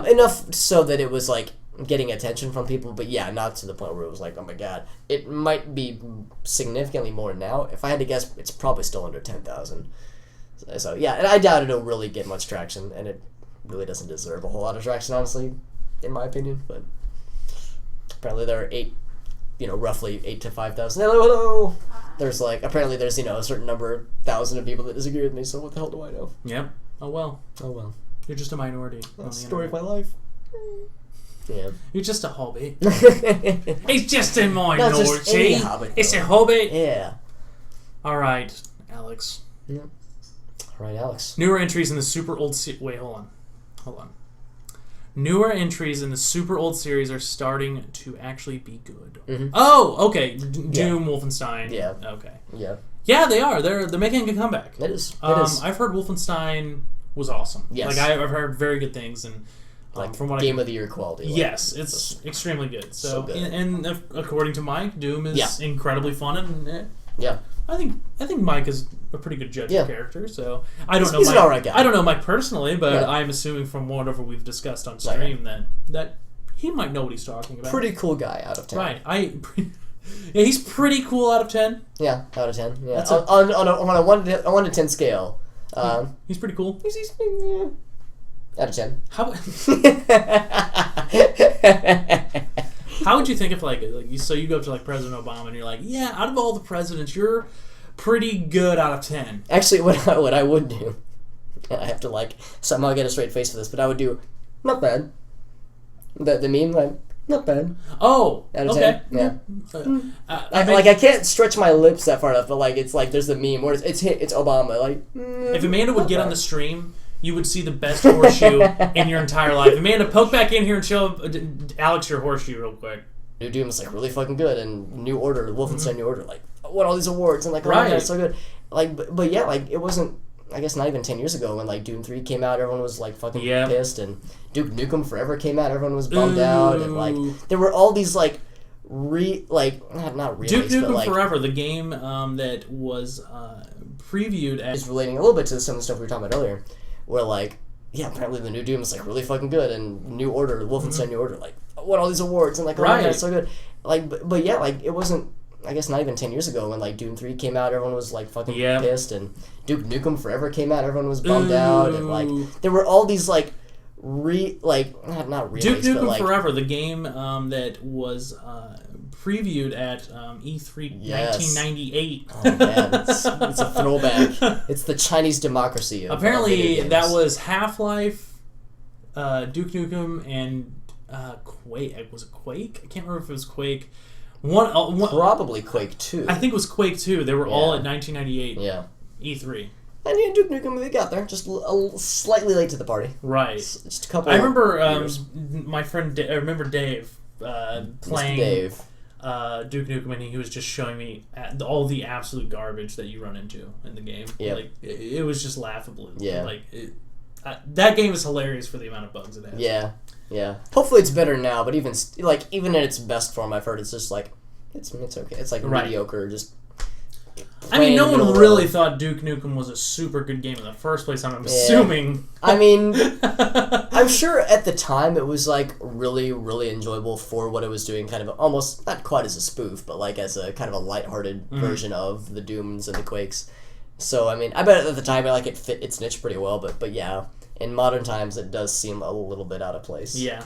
Enough so that it was like getting attention from people, but yeah, not to the point where it was like, oh my god. It might be significantly more now. If I had to guess, it's probably still under 10,000. So yeah, and I doubt it'll really get much traction, and it really doesn't deserve a whole lot of traction, honestly, in my opinion. But apparently there are roughly 8 to 5,000. Hello. There's apparently there's a certain number of thousand of people that disagree with me. So what the hell do I know?
Yep. Oh well. You're just a minority.
That's the story of my life. Yeah.
You're just a hobby. It's just a minority. It's a hobby.
Yeah.
All right, Alex.
Yeah. All right, Alex.
Newer entries in the super old wait, hold on. Newer entries in the super old series are starting to actually be good.
Mm-hmm.
Oh, okay. Doom, Wolfenstein.
Yeah.
Okay.
Yeah.
Yeah, they are. They're making a comeback.
It is.
I've heard Wolfenstein was awesome.
Yes.
I've heard very good things, and from what
Game of the Year quality.
Yes, it's extremely good. So
good.
And according to Mike, Doom is incredibly fun, and
yeah.
I think Mike is a pretty good judge of character. So I don't know.
He's
Mike,
an alright guy.
I don't know Mike personally, but I'm assuming from whatever we've discussed on stream that he might know what he's talking about.
Pretty cool guy out of 10.
Right. Yeah, he's pretty cool out of 10.
Yeah, out of 10. Yeah, on a 1 to 10 scale.
He's pretty cool.
He's out of 10.
How would you think if you go up to President Obama and you're like, yeah, out of all the presidents, you're pretty good out of 10.
Actually, what I would do, I have to somehow get a straight face for this, but I would do not bad. The meme, not bad.
Oh,
out of
okay.
10. Yeah. I can't stretch my lips that far enough, but it's there's the meme where it's Obama.
If Amanda would get on the stream, you would see the best horseshoe in your entire life. Amanda, poke back in here and show Alex your horseshoe real quick.
New Doom is really fucking good, and New Order, Wolfenstein New Order, won all these awards, and
right.
Oh my god, it's so good. But yeah, it wasn't. I guess not even 10 years ago when Doom 3 came out, everyone was fucking pissed, and Duke Nukem Forever came out, everyone was bummed out, and there were all these not remakes,
Duke Nukem Forever, the game that was previewed as
is relating a little bit to some of the stuff we were talking about earlier, where apparently the new Doom is really fucking good, and New Order, Wolfenstein New Order, won all these awards, and oh my god, it's so good. But yeah, it wasn't. I guess not even 10 years ago when Doom 3 came out, everyone was fucking pissed, and Duke Nukem Forever came out, everyone was bummed out, and there were all these not remakes,
Duke Nukem
but
Forever, the game that was previewed at E3 1998.
Oh man, it's a throwback. It's the Chinese democracy.
Apparently, that was Half-Life, Duke Nukem, and Quake. Was it Quake? I can't remember if it was Quake.
Probably Quake 2.
I think it was Quake 2. They were all at 1998.
Yeah.
E3.
And Duke Nukem, they got there, just slightly late to the party.
Right.
Just a couple.
I remember
years.
my friend. I remember Dave playing.
Mr. Dave.
Duke Nukem, and he was just showing me all the absolute garbage that you run into in the game.
Yeah.
Like it was just laughable.
Yeah.
Like that game is hilarious for the amount of bugs it has.
Yeah. Yeah. Hopefully it's better now, but even in its best form, I've heard it's just like it's okay. It's like mediocre. Just.
I mean, no one really thought Duke Nukem was a super good game in the first place. I'm assuming.
I mean, I'm sure at the time it was like really, really enjoyable for what it was doing. Kind of almost not quite as a spoof, but like as a kind of a lighthearted version of the Dooms and the Quakes. So I mean, I bet at the time it fit its niche pretty well. But yeah, in modern times it does seem a little bit out of place.
Yeah,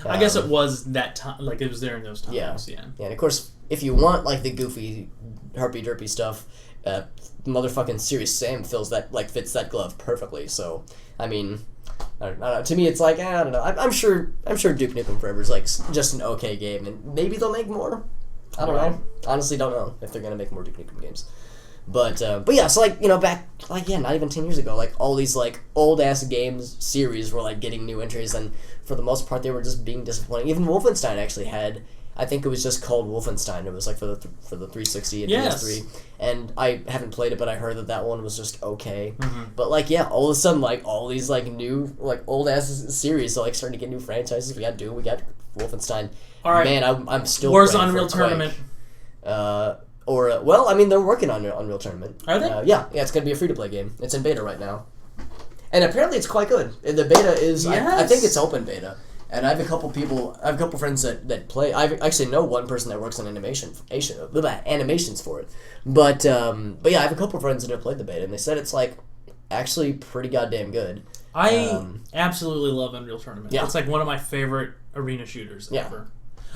I guess it was that time. Like it was there in those times. Yeah.
And of course, if you want like the goofy, herpy derpy stuff, motherfucking Serious Sam fits that glove perfectly. So I mean, I don't know. To me, it's like I don't know. I'm sure Duke Nukem Forever is like just an okay game, and maybe they'll make more. I don't know. Honestly, don't know if they're gonna make more Duke Nukem games. But yeah, so like back not even 10 years ago, like all these like old ass games series were like getting new entries, and for the most part they were just being disappointing. Even Wolfenstein actually had. I think it was just called Wolfenstein. It was like for the 360 and PS3, and I haven't played it, but I heard that one was just okay.
Mm-hmm.
But like all of a sudden like all these like new like old ass series, so like starting to get new franchises. We got Doom, we got Wolfenstein.
All right,
man, I'm still.
Where's Unreal Tournament?
Well, I mean they're working on Unreal Tournament.
Are they?
Yeah, it's gonna be a free to play game. It's in beta right now, and apparently it's quite good. And the beta is I think it's open beta. And I have a couple friends that play. I actually know one person that works on animations for it. But yeah, I have a couple friends that have played the beta, and they said it's like actually pretty goddamn good.
I absolutely love Unreal Tournament.
Yeah.
It's like one of my favorite arena shooters ever.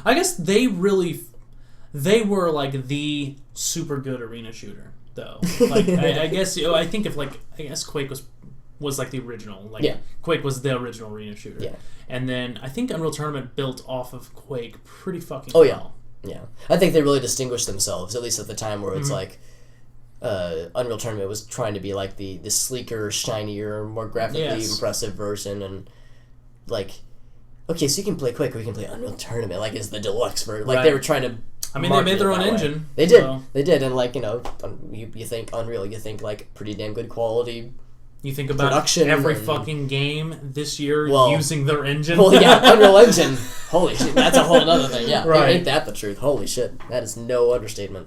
I guess they were like the super good arena shooter though. Like I guess I think if Quake was like the original. Quake was the original arena shooter.
Yeah.
And then I think Unreal Tournament built off of Quake pretty fucking
well. Yeah. I think they really distinguished themselves, at least at the time where it's like Unreal Tournament was trying to be like the sleeker, shinier, more graphically impressive version, and like okay, so you can play Quake or you can play Unreal Tournament, like is the deluxe version. Like they were trying to
I mean, they made their own engine.
They did. So. They did, and like, you think Unreal, you think like pretty damn good quality.
You think about every fucking game this year using their engine.
Well, yeah, Unreal Engine. Holy shit, that's a whole other thing. Yeah,
right.
Ain't that the truth? Holy shit, that is no understatement.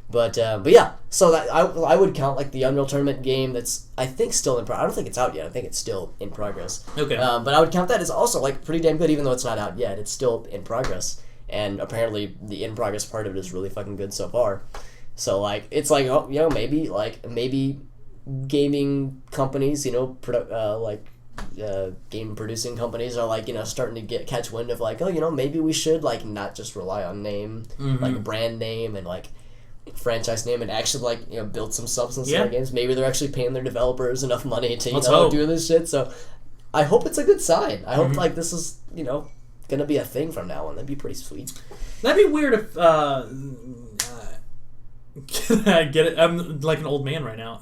But yeah, so that I would count like the Unreal Tournament game that's I think still in progress. I don't think it's out yet. I think it's still in progress.
Okay.
But I would count that as also like pretty damn good, even though it's not out yet. It's still in progress, and apparently the in progress part of it is really fucking good so far. So like it's like maybe gaming companies, game producing companies are like starting to catch wind of like maybe we should like not just rely on name like brand name and like franchise name and actually build some substance in their games. Maybe they're actually paying their developers enough money to do this shit. So I hope it's a good sign. I hope like this is gonna be a thing from now on. That'd be pretty sweet.
That'd be weird if get it. I'm like an old man right now.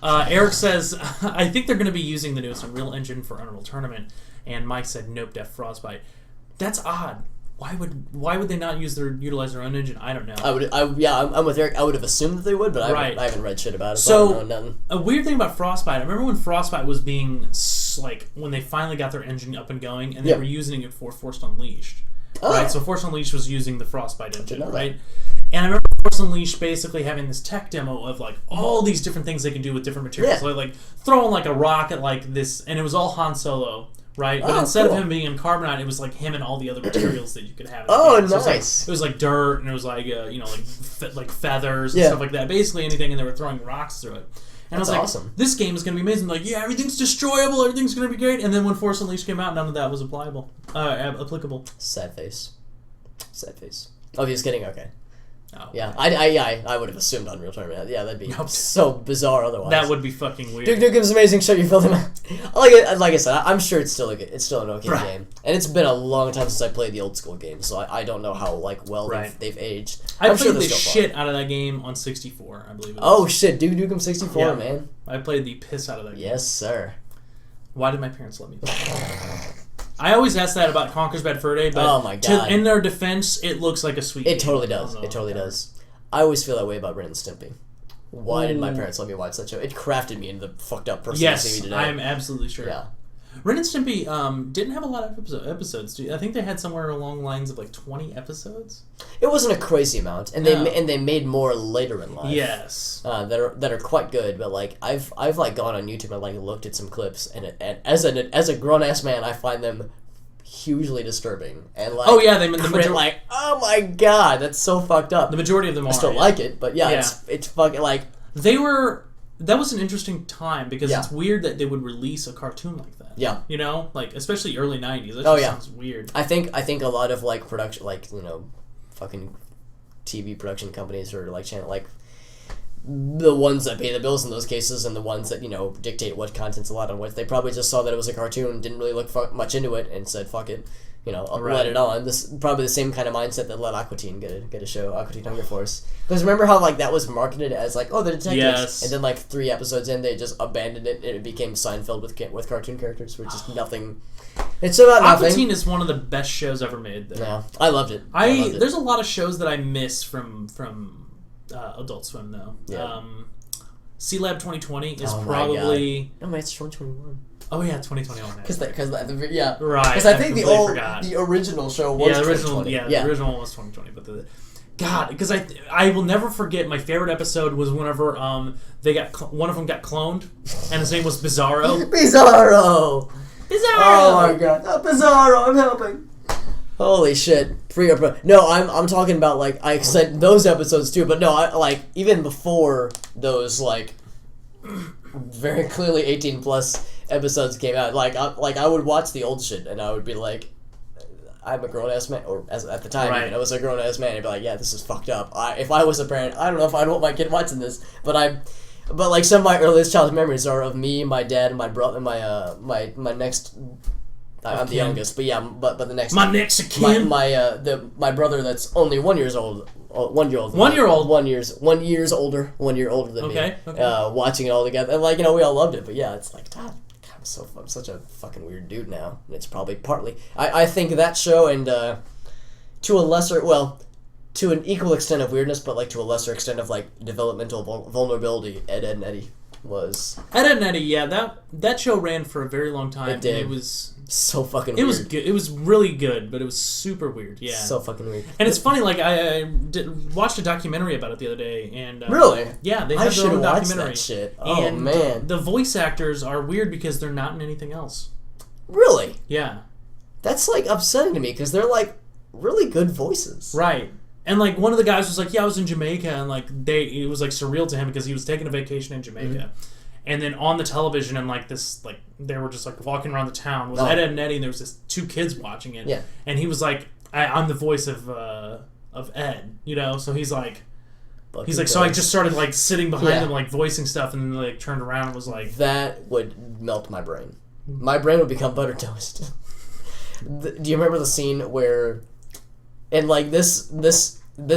Eric says, I think they're going to be using the newest Unreal Engine for Unreal Tournament, and Mike said, nope, Def Frostbite. That's odd. Why would they not utilize their own engine? I don't know.
I'm with Eric. I would have assumed that they would, but I haven't read shit about it, so I don't know nothing.
A weird thing about Frostbite, I remember when Frostbite was being, when they finally got their engine up and going, and they were using it for Force Unleashed. Oh. Right, so Force Unleashed was using the Frostbite engine, right? And I remember Force Unleashed basically having this tech demo of like all these different things they can do with different materials. Yeah. Like throwing like a rock at like this, and it was all Han Solo, right? But instead of him being in carbonite, it was like him and all the other materials that you could have.
Nice.
It was like dirt, and it was like like feathers and stuff like that. Basically anything, and they were throwing rocks through it. And I was like, awesome. This game is going to be amazing. Like, yeah, everything's destroyable, everything's going to be great. And then when Force Unleashed came out, none of that was applicable.
Sad face. Oh, he was kidding? Okay.
Oh.
Yeah, I would have assumed Unreal Tournament. Yeah, that'd be so bizarre otherwise.
That would be fucking weird.
Duke Nukem's amazing. Show you feel them. Like I said, I'm sure it's still an okay game, and it's been a long time since I played the old school games, so I don't know how they've aged.
I played the shit out of that game on 64, I believe.
Oh shit, Duke Nukem 64, man!
I played the piss out of that game.
Yes, sir.
Why did my parents let me play? I always ask that about Conker's Bad Fur Day, but
Oh my God.
in their defense, it looks like a sweet
It
game.
totally does. It totally does. I always feel that way about Ren and Stimpy. Why did my parents let me watch that show? It crafted me into the fucked up person you see
Yes,
me today.
I'm absolutely sure.
Yeah.
Ren and Stimpy didn't have a lot of episodes. I think they had somewhere along the lines of like 20 episodes.
It wasn't a crazy amount, and they made more later in life.
Yes.
That are quite good, but like I've like gone on YouTube and like looked at some clips, and as a grown ass man, I find them hugely disturbing and like
Oh yeah,
like oh my God, that's so fucked up.
the majority of them are.
I still like it, but yeah,
Yeah.
it's fucking like
That was an interesting time because
Yeah.
it's weird that they would release a cartoon like that.
yeah.
You know, like especially early '90s. That
Oh,
just
yeah.
sounds weird.
I think a lot of like production, like fucking TV production companies or like channel like the ones that pay the bills in those cases and the ones that dictate what content's allowed on what, they probably just saw that it was a cartoon, didn't really look much into it, and said fuck it, I'll
Right.
let it on. This probably the same kind of mindset that let Aqua Teen get a show, Aqua Teen Hunger Force. Because remember how like that was marketed as like, oh, the detectives,
Yes.
and then like 3 episodes in they just abandoned it and it became Seinfeld with cartoon characters, which is nothing. It's about
Aqua
nothing.
Teen is one of the best shows ever made. Though.
Yeah, I loved it. loved it.
There's a lot of shows that I miss from Adult Swim though.
Yeah.
C Lab 2020 is
Oh my
probably.
No, man, it's 2021.
Oh yeah, 2021.
Yeah,
Right.
Because I think
completely forgot.
the original show was
the original.
2020.
Yeah, the original one was 2020. But because I will never forget my favorite episode was whenever one of them got cloned and his name was Bizarro.
Bizarro.
Bizarro.
Oh my God, Bizarro! I'm helping. Holy shit! No, I'm talking about like I said those episodes too, but no, I like even before those like very clearly 18 plus episodes came out. Like I would watch the old shit and I would be like, I'm a grown ass man, or at the time
Right.
even, I was a grown ass man. I'd be like, yeah, this is fucked up. If I was a parent, I don't know if I'd want my kid watching this, but like some of my earliest childhood memories are of me, my dad, and my brother, my next. I'm the
Kin.
youngest, but yeah, but the next.
My next of kin.
My brother that's only 1 year old. 1 year old.
1 year old.
1 years older. 1 year older than me.
Okay.
Watching it all together, and like we all loved it, but yeah, it's like God, I'm such a fucking weird dude now, and it's probably partly. I think that show and to a lesser, well, to an equal extent of weirdness, but like to a lesser extent of like developmental vulnerability, Ed and Eddie was
Ed, Ed and Eddie, yeah, that show ran for a very long time.
It did.
And it was
so fucking
it
weird.
was good. It was really good, but it was super weird. Yeah.
So fucking weird.
And it's funny, like I watched a documentary about it the other day, and
Really?
yeah, they
I
have
should
their
have
own
watched
documentary.
that shit. Oh
and
man,
the voice actors are weird because they're not in anything else.
really?
Yeah,
That's like upsetting to me because they're like really good voices.
right. And like one of the guys was like, "Yeah, I was in Jamaica," and like it was like surreal to him because he was taking a vacation in Jamaica.
Mm-hmm.
And then on the television, and like this, like they were just like walking around the town was
Oh.
Ed, Ed and Eddie, and there was this 2 kids watching it.
Yeah.
And he was like, "I'm the voice of Ed," so he's like, so I just started like sitting behind
Yeah.
them, like voicing stuff, and then like turned around and was like,
That would melt my brain. My brain would become butter toast. Do you remember the scene where, and like this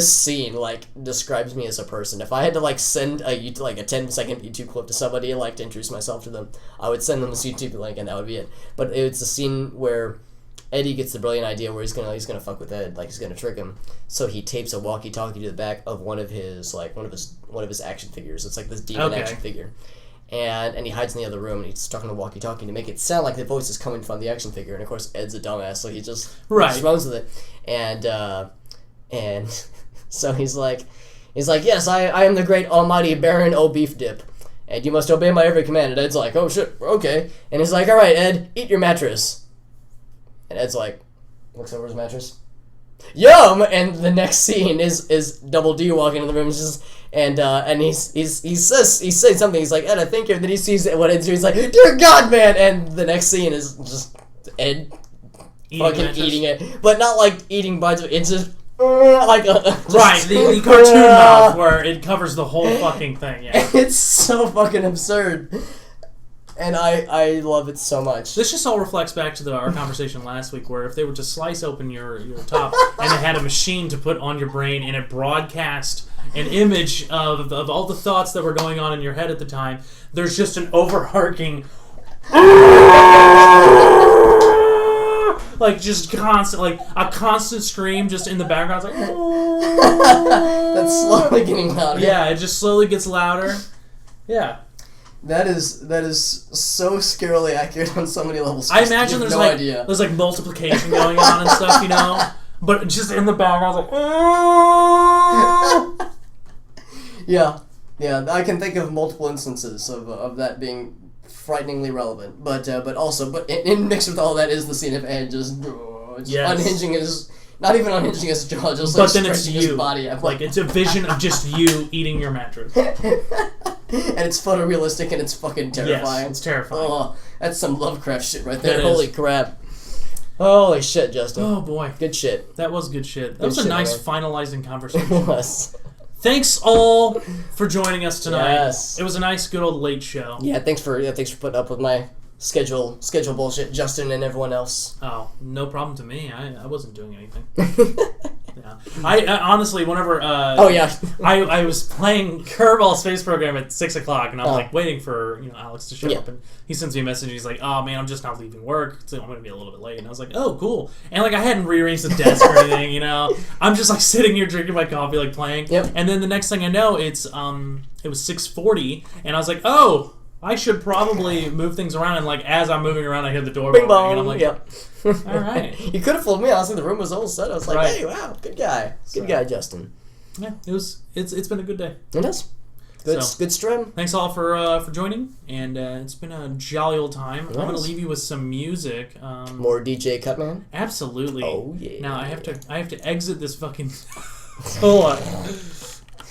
scene like describes me as a person. If I had to like send a 10-second YouTube clip to somebody and like to introduce myself to them, I would send them this YouTube link and that would be it. But it's a scene where Eddie gets the brilliant idea where he's gonna fuck with Ed, like he's gonna trick him. So he tapes a walkie-talkie to the back of one of his action figures. It's like this demon
Okay.
action figure. And he hides in the other room and he's talking to walkie-talkie to make it sound like the voice is coming from the action figure. And of course Ed's a dumbass, so he just runs with it. And so he's like, yes, I am the great almighty Baron O Beef Dip, and you must obey my every command. And Ed's like, oh shit, okay. And he's like, all right, Ed, eat your mattress. And Ed's like, looks over his mattress. Yum! And the next scene is Double D walking in the room, and he says something. He's like, Ed, I think, and then he sees what Ed's doing. He's like, dear God, man! And the next scene is just Ed eating it, but not like eating bites. It's just like a
right, the cartoon mouth where it covers the whole fucking thing. Yeah.
It's so fucking absurd. And I love it so much.
This just all reflects back to our conversation last week, where if they were to slice open your top and it had a machine to put on your brain and it broadcast an image of all the thoughts that were going on in your head at the time, there's just an overarching like just constant, like a constant scream just in the background. It's like,
That's slowly getting louder.
yeah, it just slowly gets louder. Yeah.
That is so scarily accurate on so many levels.
I imagine there's like multiplication going on and stuff, you know, but just in the background, it's like.
Yeah, I can think of multiple instances of that being frighteningly relevant, but in mixed with all that is the scene of Ed just unhinging his, not even unhinging his jaw, just like stretching his body out.
Like it's a vision of just you eating your mattress.
And it's photorealistic and it's fucking terrifying.
Yes, it's terrifying.
Oh, that's some Lovecraft shit right there.
That
Holy
is.
crap. Holy shit, Justin.
Oh boy.
Good shit.
That was good shit. That
Good
was a
shit,
nice
man.
finalizing conversation.
It was.
Thanks all for joining us tonight.
Yes.
It was a nice good old late show.
Yeah, thanks for putting up with my schedule bullshit, Justin and everyone else.
Oh, no problem to me. I wasn't doing anything. Yeah. I honestly, whenever
Oh yeah.
I was playing Kerbal Space Program at 6 o'clock, and I was
Oh.
like waiting for Alex to show
Yeah.
up, and he sends me a message. He's like, "Oh man, I'm just now leaving work, so I'm gonna be a little bit late." And I was like, "Oh, cool." And like I hadn't rearranged the desk or anything, you know. I'm just like sitting here drinking my coffee, like playing.
Yep.
And then the next thing I know, it was 6:40, and I was like, "Oh, I should probably move things around." And like as I'm moving around, I hear the doorbell
Bing
ring, and
bong.
I'm like,
Yep.
All right.
You could have fooled me. Honestly, the room was all set. I was like,
Right.
hey, wow, good guy. Good guy, Justin.
Yeah, it's been a good day.
It is. Good,
So-
good stream.
Thanks all for joining, and it's been a jolly old time. I'm gonna
Nice.
leave you with some music.
More DJ Cutman.
Absolutely.
Oh, yeah.
Now I have to exit this fucking. Hold on.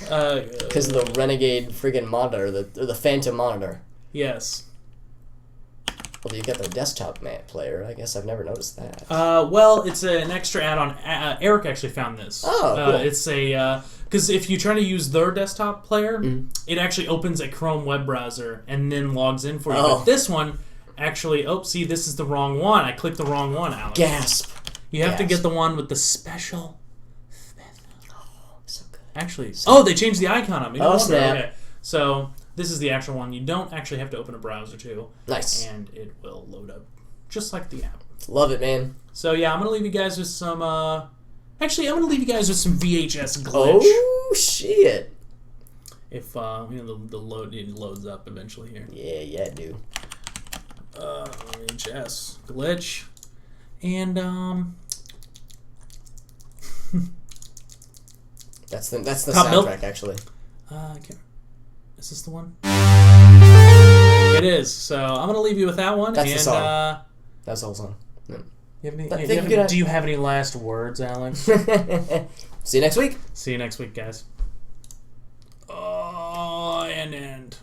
Because of the Renegade friggin' monitor, the Phantom monitor.
Yes.
Well, you got the desktop player. I guess I've never noticed that.
Well, it's an extra add-on. Eric actually found this.
Oh, cool.
It's a because if you try to use their desktop player, it actually opens a Chrome web browser and then logs in for you.
Oh.
But this one actually, see, this is the wrong one. I clicked the wrong one, Alex.
Gasp.
You have to
Gasp.
get the one with the special.
So good.
Actually, they changed the icon on me. No wonder.
Snap.
Okay. So this is the actual one. You don't actually have to open a browser too,
Nice.
and it will load up just like the app.
Love it, man.
So yeah, I'm gonna leave you guys with some. Actually, I'm gonna leave you guys with some VHS glitch.
Oh, shit.
If the load it loads up eventually here.
Yeah, dude.
VHS glitch, and
That's the
Top
soundtrack,
milk?
actually.
I can't. Is this the one? It is. So I'm gonna leave you with that one.
That's
and,
the song. That's the whole song.
You have any,
But
do,
think
you have
you
any,
could-
do you have any last words, Alex?
See you next week.
See you next week, guys. Oh, and end.